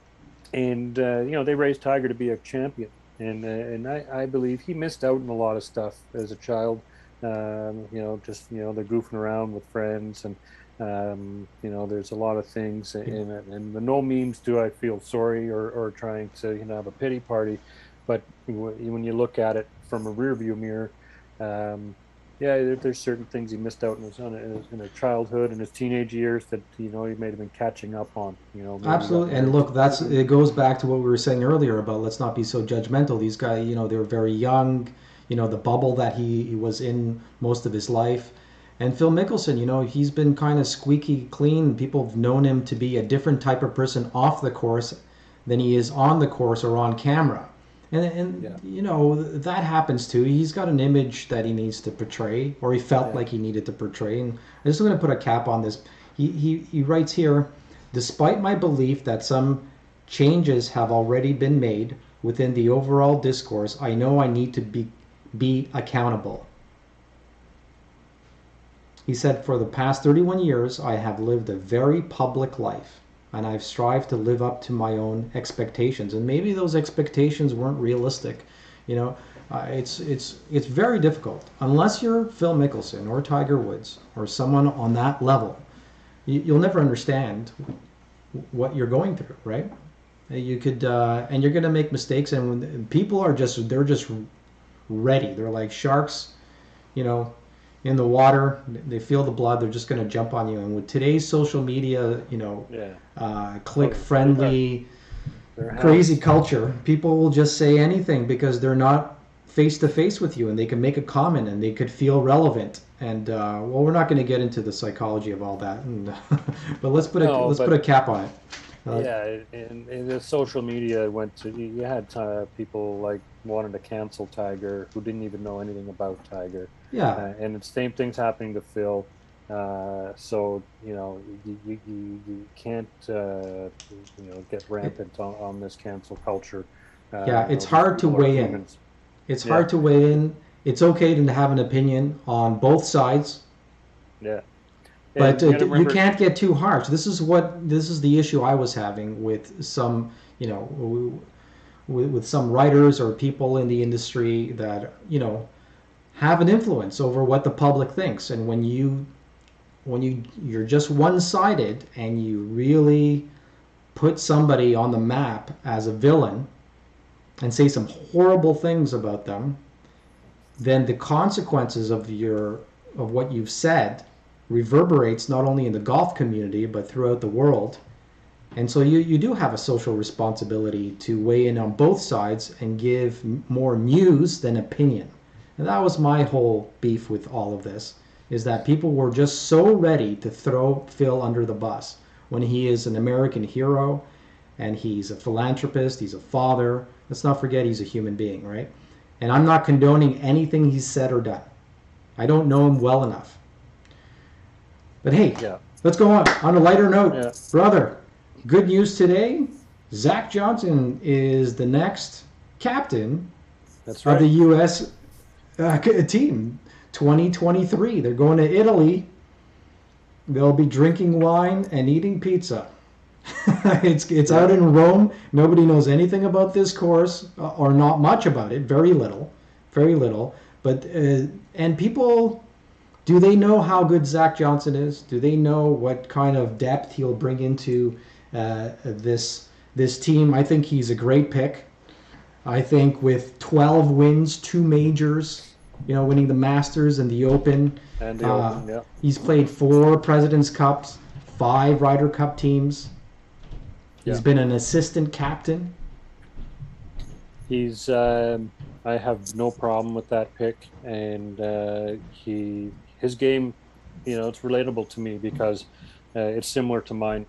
and they raised Tiger to be a champion, and I believe he missed out on a lot of stuff as a child. Just the goofing around with friends, and there's a lot of things in it. And the no means do I feel sorry or trying to have a pity party, but when you look at it from a rear view mirror, yeah, there's certain things he missed out in his childhood and his teenage years that he may have been catching up on. Maybe he got absolutely. And married look, too soon. it goes back to what we were saying earlier about let's not be so judgmental. These guys, they were very young. The bubble that he was in most of his life. And Phil Mickelson, he's been kind of squeaky clean. People have known him to be a different type of person off the course than he is on the course or on camera. And Yeah, that happens too. He's got an image that he needs to portray, or he felt yeah, like he needed to portray. And I just want to put a cap on this. He writes here, despite my belief that some changes have already been made within the overall discourse, I know I need to be accountable. He said, for the past 31 years, I have lived a very public life, and I've strived to live up to my own expectations. And maybe those expectations weren't realistic. You know, it's very difficult unless you're Phil Mickelson or Tiger Woods or someone on that level. You'll never understand what you're going through, right? You could, and you're going to make mistakes, and when people they're just ready. They're like sharks, you know, in the water. They feel the blood. They're just going to jump on you. And with today's social media, yeah. click Oh, they are. friendly, They're crazy hounds. culture, people will just say anything because they're not face to face with you, and they can make a comment and they could feel relevant. And well, we're not going to get into the psychology of all that, but No, let's put a but cap on it. yeah, and the social media went to you had people like wanting to cancel Tiger who didn't even know anything about Tiger, Yeah, and the same thing's happening to Phil. So you can't get rampant on this cancel culture. yeah, it's These hard to people are weigh in. humans. It's Yeah, hard to weigh in. It's okay to have an opinion on both sides, yeah, but and you got to you remember. can't get too harsh. This is the issue I was having with some, with some writers or people in the industry that have an influence over what the public thinks. And you're just one-sided and you really put somebody on the map as a villain and say some horrible things about them, then the consequences of what you've said reverberates not only in the golf community but throughout the world. And so you do have a social responsibility to weigh in on both sides and give more news than opinion. And that was my whole beef with all of this, is that people were just so ready to throw Phil under the bus when he is an American hero and he's a philanthropist, he's a father. Let's not forget he's a human being, right? And I'm not condoning anything he's said or done. I don't know him well enough. But hey, Yeah, Let's go on a lighter note. Yeah. Brother, good news today. Zach Johnson is the next captain That's right. of the U.S. Team 2023. They're going to Italy. They'll be drinking wine and eating pizza. It's out in Rome. Nobody knows anything about this course, or not much about it. Very little. But and people, do they know how good Zach Johnson is? Do they know what kind of depth he'll bring into this team? I think he's a great pick. I think with 12 wins, 2 majors, winning the Masters and the Open. And the Open, yeah. He's played 4 President's Cups, 5 Ryder Cup teams. He's been an assistant captain. He's I have no problem with that pick, and his game, it's relatable to me because it's similar to mine.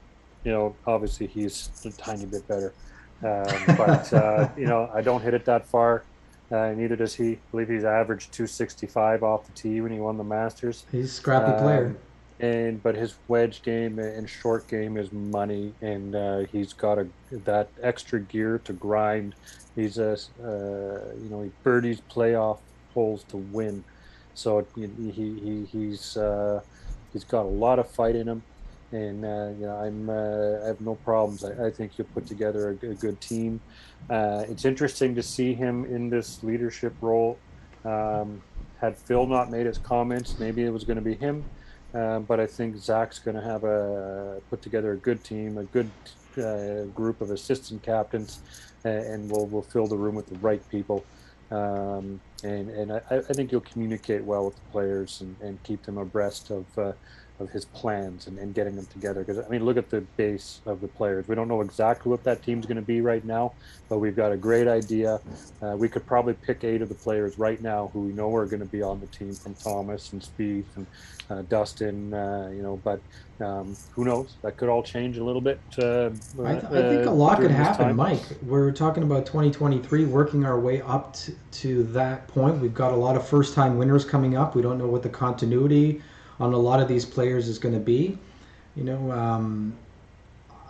Obviously he's a tiny bit better, but I don't hit it that far. Neither does he. I believe he's averaged 265 off the tee when he won the Masters. He's a scrappy player. But his wedge game and short game is money, and he's got that extra gear to grind. He's he birdies playoff holes to win, so he's got a lot of fight in him, and I have no problems. I think he'll put together a good team. It's interesting to see him in this leadership role. Had Phil not made his comments, maybe it was going to be him. But I think Zach's going to have put together a good team, a good group of assistant captains, and we'll fill the room with the right people. And I think he'll communicate well with the players and keep them abreast of his plans and getting them together. Because, look at the base of the players. We don't know exactly what that team's going to be right now, but we've got a great idea. We could probably pick 8 of the players right now who we know are going to be on the team, from Thomas and Spieth and Dustin, but who knows? That could all change a little bit. I think a lot could happen, Mike. We're talking about 2023, working our way up to that point. We've got a lot of first-time winners coming up. We don't know what the continuity on a lot of these players is going to be.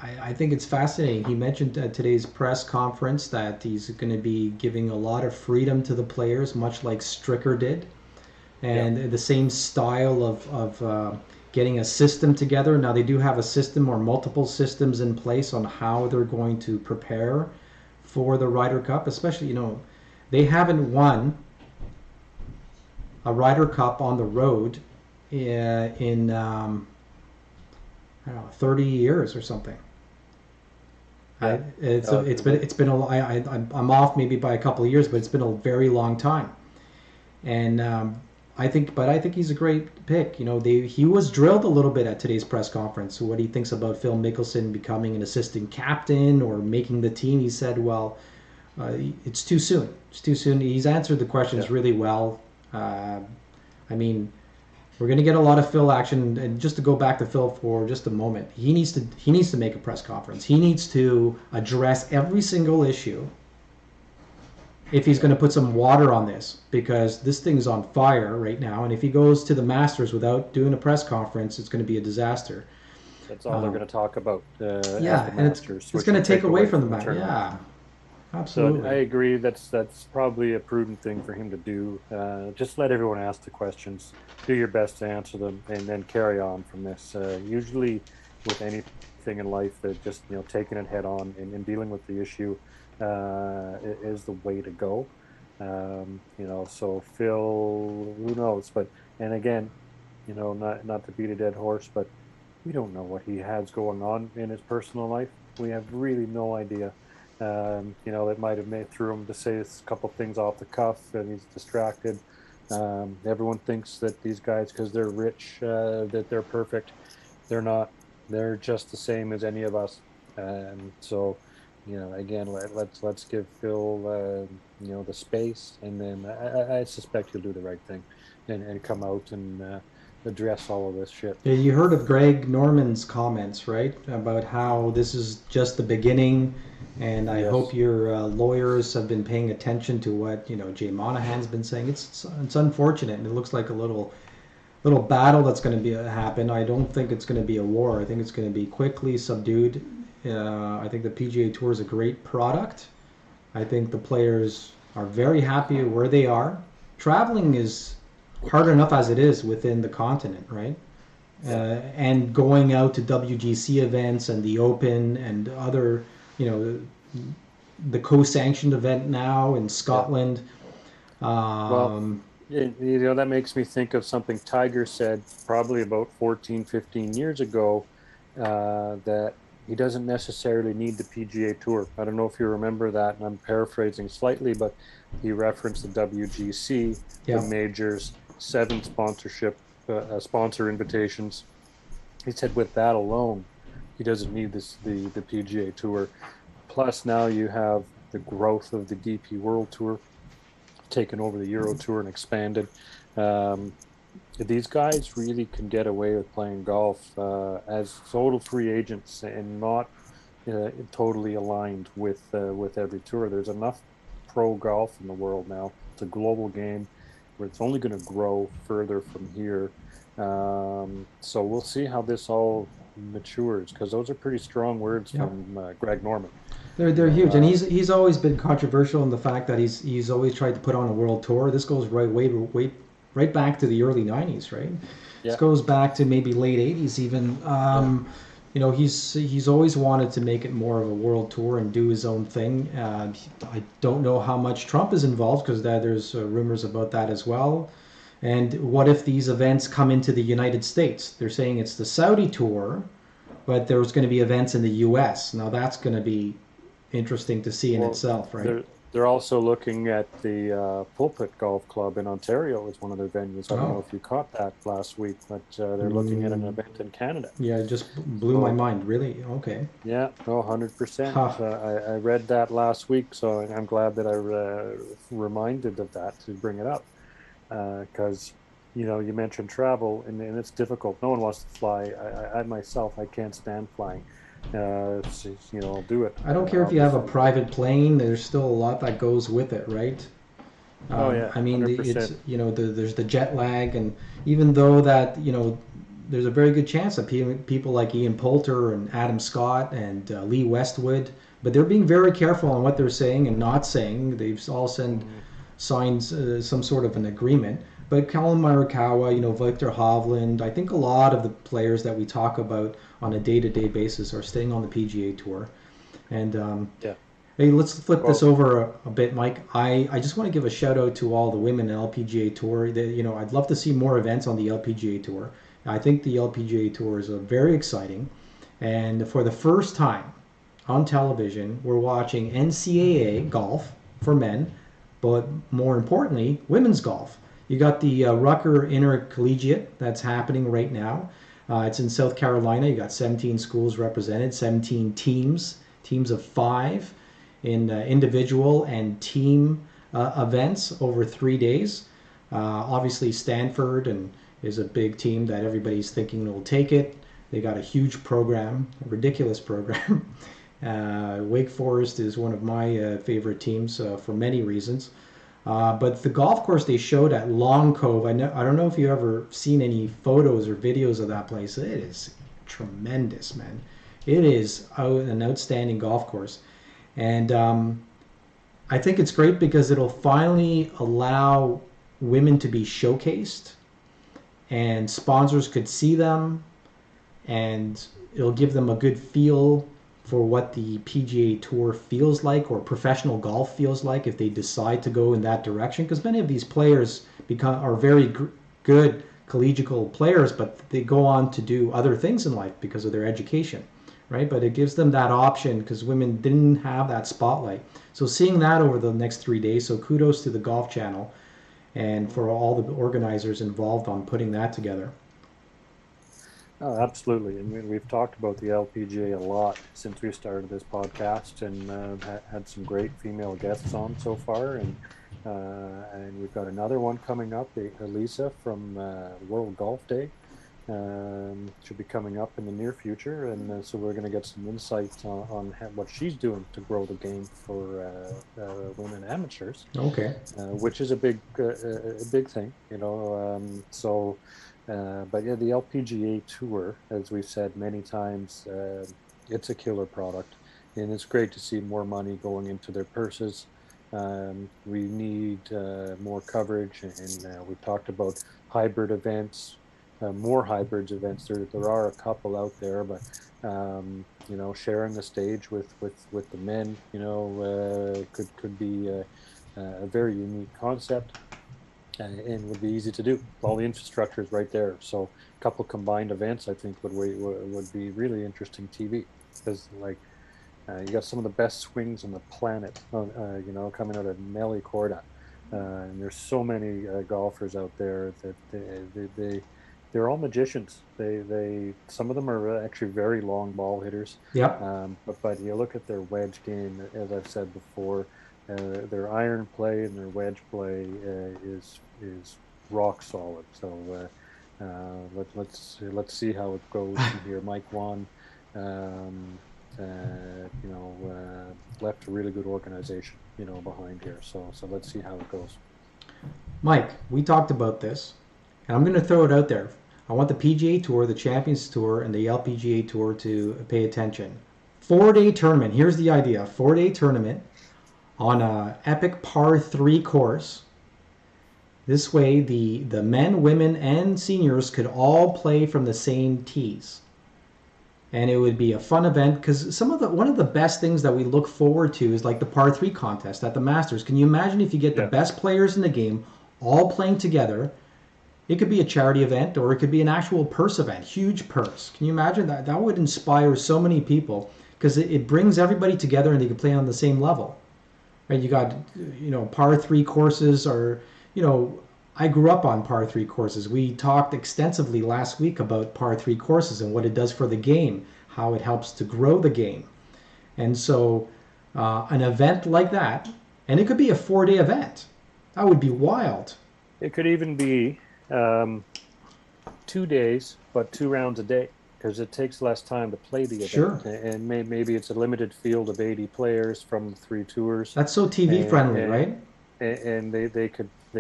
I think it's fascinating. He mentioned at today's press conference that he's going to be giving a lot of freedom to the players, much like Stricker did. And the same style of getting a system together. Now, they do have a system or multiple systems in place on how they're going to prepare for the Ryder Cup. Especially, they haven't won a Ryder Cup on the road in I don't know, 30 years or something. Yeah. It's been I'm off maybe by a couple of years, but it's been a very long time. And I think he's a great pick. He was drilled a little bit at today's press conference. So what he thinks about Phil Mickelson becoming an assistant captain or making the team. He said, well, it's too soon. It's too soon. He's answered the questions really well. We're going to get a lot of Phil action. And just to go back to Phil for just a moment, he needs to make a press conference. He needs to address every single issue if he's going to put some water on this, because this thing's on fire right now. And if he goes to the Masters without doing a press conference, it's going to be a disaster. That's all they're going to talk about. And it's going to take away from the Masters. Yeah, absolutely. So I agree. That's probably a prudent thing for him to do. Just let everyone ask the questions. Do your best to answer them, and then carry on from this. Usually, with anything in life, that just taking it head on and dealing with the issue is the way to go. So Phil, who knows? And again, not to beat a dead horse, but we don't know what he has going on in his personal life. We have really no idea. That might have threw him to say a couple things off the cuff, and he's distracted. Everyone thinks that these guys, because they're rich, that they're perfect. They're not. They're just the same as any of us. Again, let's give Phil, the space, and then I suspect he'll do the right thing, and come out and address all of this shit. Yeah, you heard of Greg Norman's comments, right? About how this is just the beginning, and I hope your lawyers have been paying attention to what Jay Monahan's been saying. It's unfortunate, and it looks like a little little battle that's going to be happen. I don't think it's going to be a war. I think it's going to be quickly subdued. I think the PGA Tour is a great product. I think the players are very happy where they are. Traveling is hard enough as it is within the continent, right? And going out to WGC events and the Open and other, you know, the co-sanctioned event now in Scotland. Well, you know, that makes me think of something Tiger said probably about 14, 15 years ago, that he doesn't necessarily need the PGA Tour. I don't know if you remember that, and I'm paraphrasing slightly, but he referenced the WGC, the majors, 7 sponsorship sponsor invitations. He said with that alone, he doesn't need the PGA Tour. Plus now you have the growth of the DP World Tour, taken over the Euro Tour and expanded. These guys really can get away with playing golf as total free agents and not totally aligned with every tour. There's enough pro golf in the world now. It's a global game where it's only going to grow further from here. So we'll see how this all matures, because those are pretty strong words from Greg Norman. They're huge, and he's always been controversial in the fact that he's always tried to put on a world tour. This goes right back to the early '90s, right? This goes back to maybe late '80s even. You know, he's always wanted to make it more of a world tour and do his own thing. I don't know how much Trump is involved, because there's rumors about that as well. And what if these events come into the United States? They're saying it's the Saudi tour, but there's going to be events in the U.S. Now that's going to be interesting to see in itself, right? They're also looking at the Pulpit Golf Club in Ontario as one of their venues. I don't know if you caught that last week, but they're looking at an event in Canada. Yeah, it just blew my mind, really. Okay. Yeah, 100%. I read that last week, so I'm glad that I reminded of that to bring it up. Because, you know, you mentioned travel, and it's difficult. No one wants to fly. I myself, I can't stand flying. You know, I'll do it. I don't care if you have a private plane. There's still a lot that goes with it, right? I mean, 100%. It's, you know, there's the jet lag, and even though that, you know, there's a very good chance that people like Ian Poulter and Adam Scott and Lee Westwood, but they're being very careful on what they're saying and not saying. They've all signed some sort of an agreement. But Colin Morikawa, you know, Victor Hovland, I think a lot of the players that we talk about on a day-to-day basis are staying on the PGA Tour. And hey, let's flip this over a bit, Mike. I just want to give a shout out to all the women LPGA Tour. You know, I'd love to see more events on the LPGA Tour. I think the LPGA Tour is very exciting. And for the first time on television, we're watching NCAA golf for men, but more importantly, women's golf. You got the Rucker Intercollegiate that's happening right now. It's in South Carolina. You got 17 schools represented, 17 teams of 5 in individual and team events over 3 days. Obviously, Stanford is a big team that everybody's thinking will take it. They got a huge program, a ridiculous program. Wake Forest is one of my favorite teams for many reasons. But the golf course they showed at Long Cove, I don't know if you've ever seen any photos or videos of that place. It is tremendous, man. It is an outstanding golf course. And I think it's great because it'll finally allow women to be showcased, and sponsors could see them, and it'll give them a good feel for what the PGA Tour feels like, or professional golf feels like, if they decide to go in that direction. Because many of these players are very good collegiate players, but they go on to do other things in life because of their education, right? But it gives them that option, because women didn't have that spotlight. So seeing that over the next 3 days, so kudos to the Golf Channel and for all the organizers involved on putting that together. Oh, absolutely. I mean, we've talked about the LPGA a lot since we started this podcast, and had some great female guests on so far, and we've got another one coming up, Elisa from World Golf Day. Should be coming up in the near future, and so we're going to get some insight on what she's doing to grow the game for women amateurs. Okay. Which is a big thing, you know. So But yeah, the LPGA Tour, as we've said many times, it's a killer product, and it's great to see more money going into their purses. We need more coverage, and we talked about hybrid events, more hybrids events. There are a couple out there, but sharing the stage with the men, could be a very unique concept, and would be easy to do. All the infrastructure is right there. So a couple combined events, I think, would be really interesting TV, because you got some of the best swings on the planet, coming out of Nelly Corda. And there's so many golfers out there that they're all magicians. They some of them are actually very long ball hitters. Yep. But you look at their wedge game, as I've said before, their iron play and their wedge play is rock solid. So let's see how it goes here. Mike Wan, left a really good organization, behind here. So let's see how it goes. Mike, we talked about this, and I'm going to throw it out there. I want the PGA Tour, the Champions Tour, and the LPGA Tour to pay attention. 4-day tournament. Here's the idea. 4-day tournament on a epic par 3 course. This way, the men, women, and seniors could all play from the same tees. And it would be a fun event, because one of the best things that we look forward to is like the par 3 contest at the Masters. Can you imagine if you get the best players in the game all playing together? It could be a charity event, or it could be an actual purse event, huge purse. Can you imagine that? That would inspire so many people, because it brings everybody together and they can play on the same level. Right? You got, par 3 courses are, I grew up on par 3 courses. We talked extensively last week about par 3 courses and what it does for the game, how it helps to grow the game. And so an event like that, and it could be a 4-day event. That would be wild. It could even be 2 days, but 2 rounds a day, because it takes less time to play the event. Sure. And maybe it's a limited field of 80 players from the 3 tours. That's so TV friendly, right? And they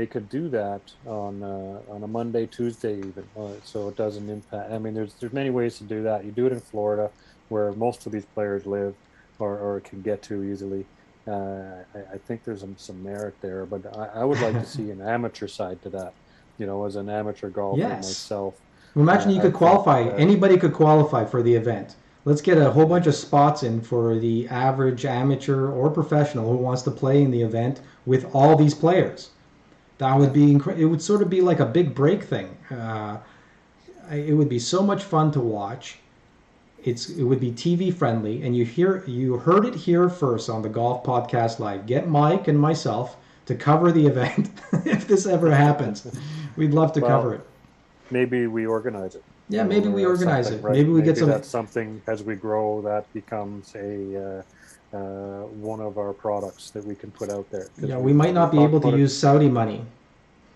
could do that on a Monday, Tuesday even, so it doesn't impact. I mean, there's many ways to do that. You do it in Florida, where most of these players live or can get to easily. I think there's some merit there, but I would like to see an amateur side to that. As an amateur golfer myself. Imagine you could qualify. Anybody could qualify for the event. Let's get a whole bunch of spots in for the average amateur or professional who wants to play in the event with all these players. That would be incredible. It would sort of be like a big break thing. It would be so much fun to watch. It would be TV friendly, and you heard it here first on the Golf Podcast Live. Get Mike and myself to cover the event if this ever happens. We'd love to cover it. Maybe we organize it. Yeah, maybe we organize it. Right? Maybe we get some. That's something, as we grow, that becomes one of our products that we can put out there. Yeah, we might not be able to use Saudi money.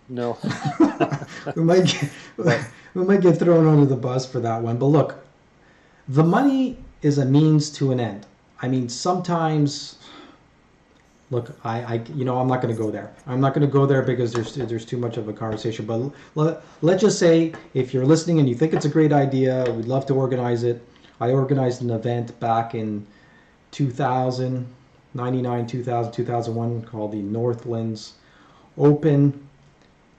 No. we might get thrown under the bus for that one. But look, the money is a means to an end. I mean, sometimes. Look, I'm not going to go there. I'm not going to go there because there's too much of a conversation. But let's just say, if you're listening and you think it's a great idea, we'd love to organize it. I organized an event back in 2000, 99, 2000, 2001 called the Northlands Open.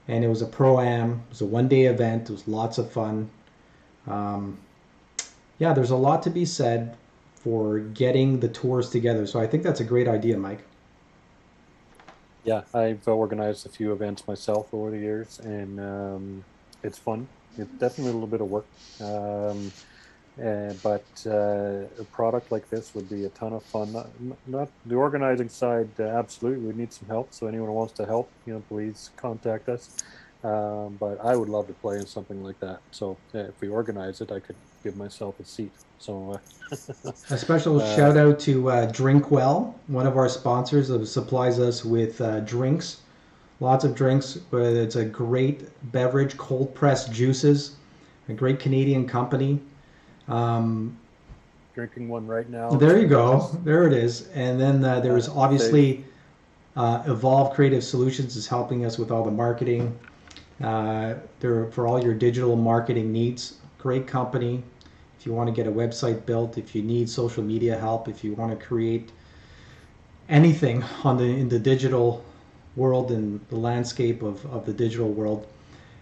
And it was a Pro-Am. It was a one-day event. It was lots of fun. There's a lot to be said for getting the tours together. So I think that's a great idea, Mike. Yeah, I've organized a few events myself over the years, and it's fun. It's definitely a little bit of work, but a product like this would be a ton of fun. Not the organizing side, absolutely. We need some help, so anyone who wants to help, please contact us. But I would love to play in something like that. So if we organize it, I could give myself a seat. So a special shout out to Drinkwell, one of our sponsors that supplies us with drinks, lots of drinks. It's a great beverage, cold pressed juices, a great Canadian company. Drinking one right now. There you go. There it is. And then there's obviously Evolve Creative Solutions is helping us with all the marketing. They're for all your digital marketing needs. Great company. If you want to get a website built, if you need social media help, if you want to create anything in the digital world and the landscape of the digital world.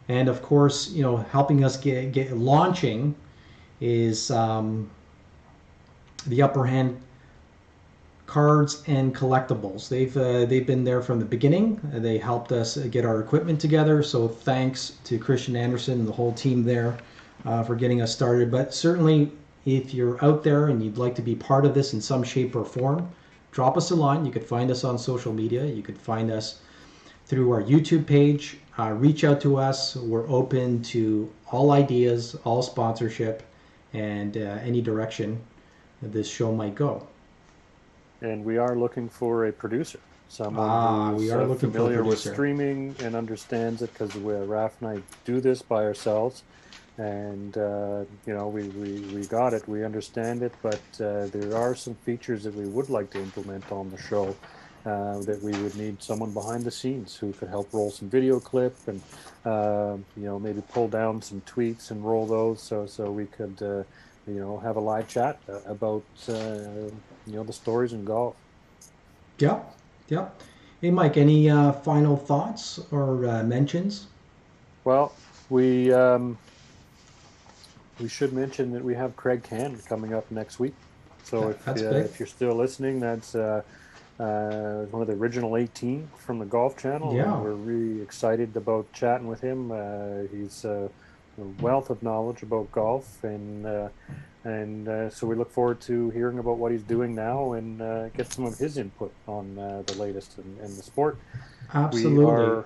And of course, helping us get launching is the Upper Hand Cards and Collectibles. They've been there from the beginning. They helped us get our equipment together. So thanks to Christian Anderson and the whole team there for getting us started. But certainly, if you're out there and you'd like to be part of this in some shape or form, drop us a line. You could find us on social media. You could find us through our YouTube page. Reach out to us. We're open to all ideas, all sponsorship, and any direction that this show might go. And we are looking for a producer, someone who's familiar with streaming and understands it, because Raf and I do this by ourselves. And we got it, we understand it, but there are some features that we would like to implement on the show that we would need someone behind the scenes who could help roll some video clip and maybe pull down some tweets and roll those so we could have a live chat about the stories in golf. Yeah. Hey Mike, any final thoughts or mentions? Well, we should mention that we have Craig Cannon coming up next week. So if you're still listening, that's one of the original 18 from the Golf Channel. Yeah. And we're really excited about chatting with him. He's a wealth of knowledge about golf, and so we look forward to hearing about what he's doing now and get some of his input on the latest in the sport. Absolutely. We are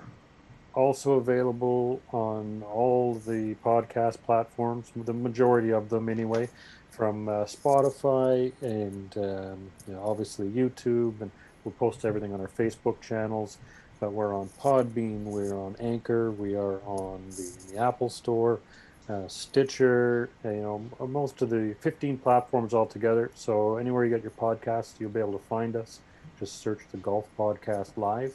also available on all the podcast platforms, the majority of them anyway, from Spotify and obviously YouTube, and we'll post everything on our Facebook channels. But we're on Podbean, we're on Anchor, we are on the Apple Store, Stitcher, most of the 15 platforms altogether. So anywhere you get your podcasts, you'll be able to find us. Just search the Golf Podcast Live.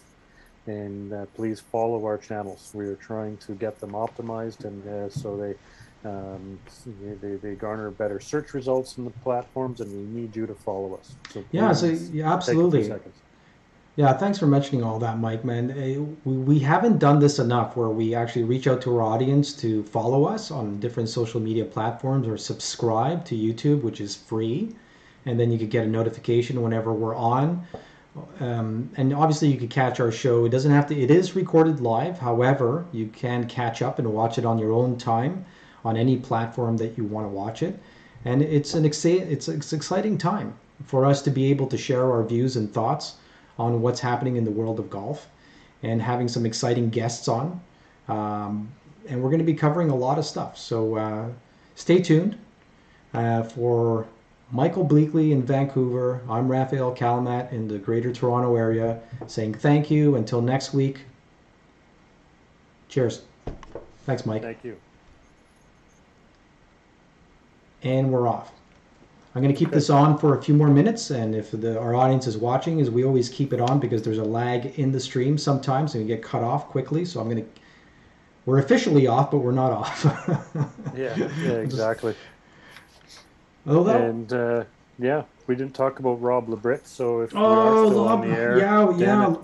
And please follow our channels. We are trying to get them optimized, and so they garner better search results in the platforms, and we need you to follow us. So absolutely. Take a few seconds. Yeah, thanks for mentioning all that, Mike, man. We haven't done this enough where we actually reach out to our audience to follow us on different social media platforms or subscribe to YouTube, which is free. And then you could get a notification whenever we're on. And obviously you could catch our show. It is recorded live. However, you can catch up and watch it on your own time on any platform that you want to watch it. And it's an exciting time for us to be able to share our views and thoughts on what's happening in the world of golf and having some exciting guests on. And we're going to be covering a lot of stuff. So stay tuned for Michael Bleackley in Vancouver. I'm Rafael Kalamat in the Greater Toronto area, saying thank you. Until next week. Cheers. Thanks, Mike. Thank you. And we're off. I'm going to keep this on for a few more minutes, and if our audience is watching, we always keep it on because there's a lag in the stream sometimes, and we get cut off quickly. So we're officially off, but we're not off. Yeah, exactly. And we didn't talk about Rob Labritz, so if we are still on the air,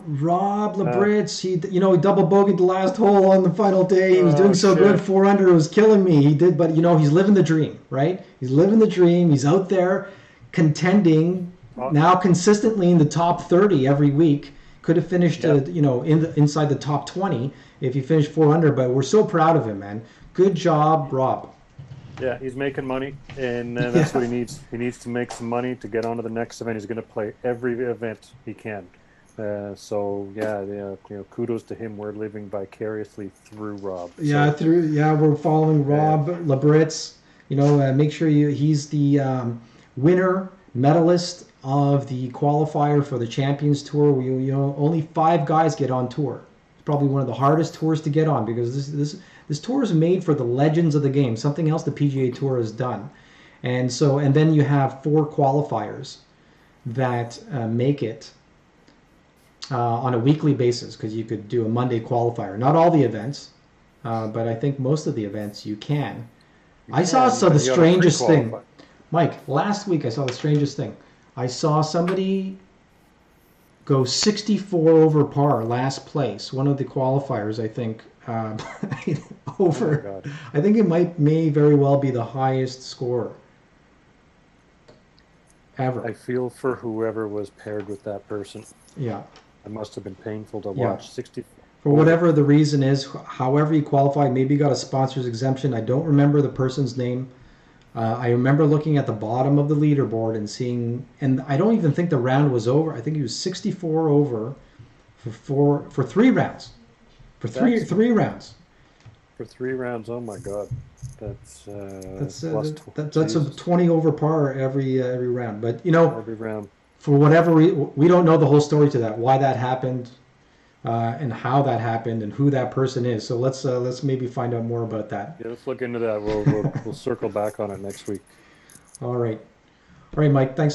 Rob Labritz, he double bogeyed the last hole on the final day. He was doing so good, 4 under, it was killing me. He did, but he's living the dream, right? He's living the dream. He's out there contending now consistently in the top 30 every week. Could have finished, inside the top 20 if he finished 4 under. But we're so proud of him, man. Good job, Rob. Yeah, he's making money, and that's what he needs. He needs to make some money to get on to the next event. He's going to play every event he can. Kudos to him. We're living vicariously through Rob. We're following Rob Labritz. Make sure he's the winner, medalist of the qualifier for the Champions Tour. Only 5 guys get on tour. It's probably one of the hardest tours to get on because this tour is made for the legends of the game, something else the PGA Tour has done. And then you have 4 qualifiers that make it on a weekly basis, because you could do a Monday qualifier. Not all the events, but I think most of the events you can. I Yeah, saw and the you gotta strangest thing. pre-qualify. Mike, last week I saw the strangest thing. I saw somebody go 64 over par, last place. One of the qualifiers, I think, over. Oh my God. I think it may very well be the highest score ever. I feel for whoever was paired with that person. Yeah. It must have been painful to Yeah. watch. 60. For whatever the reason is, however you qualify, maybe you got a sponsor's exemption. I don't remember the person's name. I remember looking at the bottom of the leaderboard and seeing, and I don't even think the round was over. I think he was 64 over for 3 rounds. For three rounds. For 3 rounds, oh my God. That's That's a 20 over par every round. But every round. for whatever we don't know the whole story to that, why that happened, and how that happened, and who that person is. So let's maybe find out more about that. Yeah, let's look into that. We'll circle back on it next week. All right, Mike. Thanks.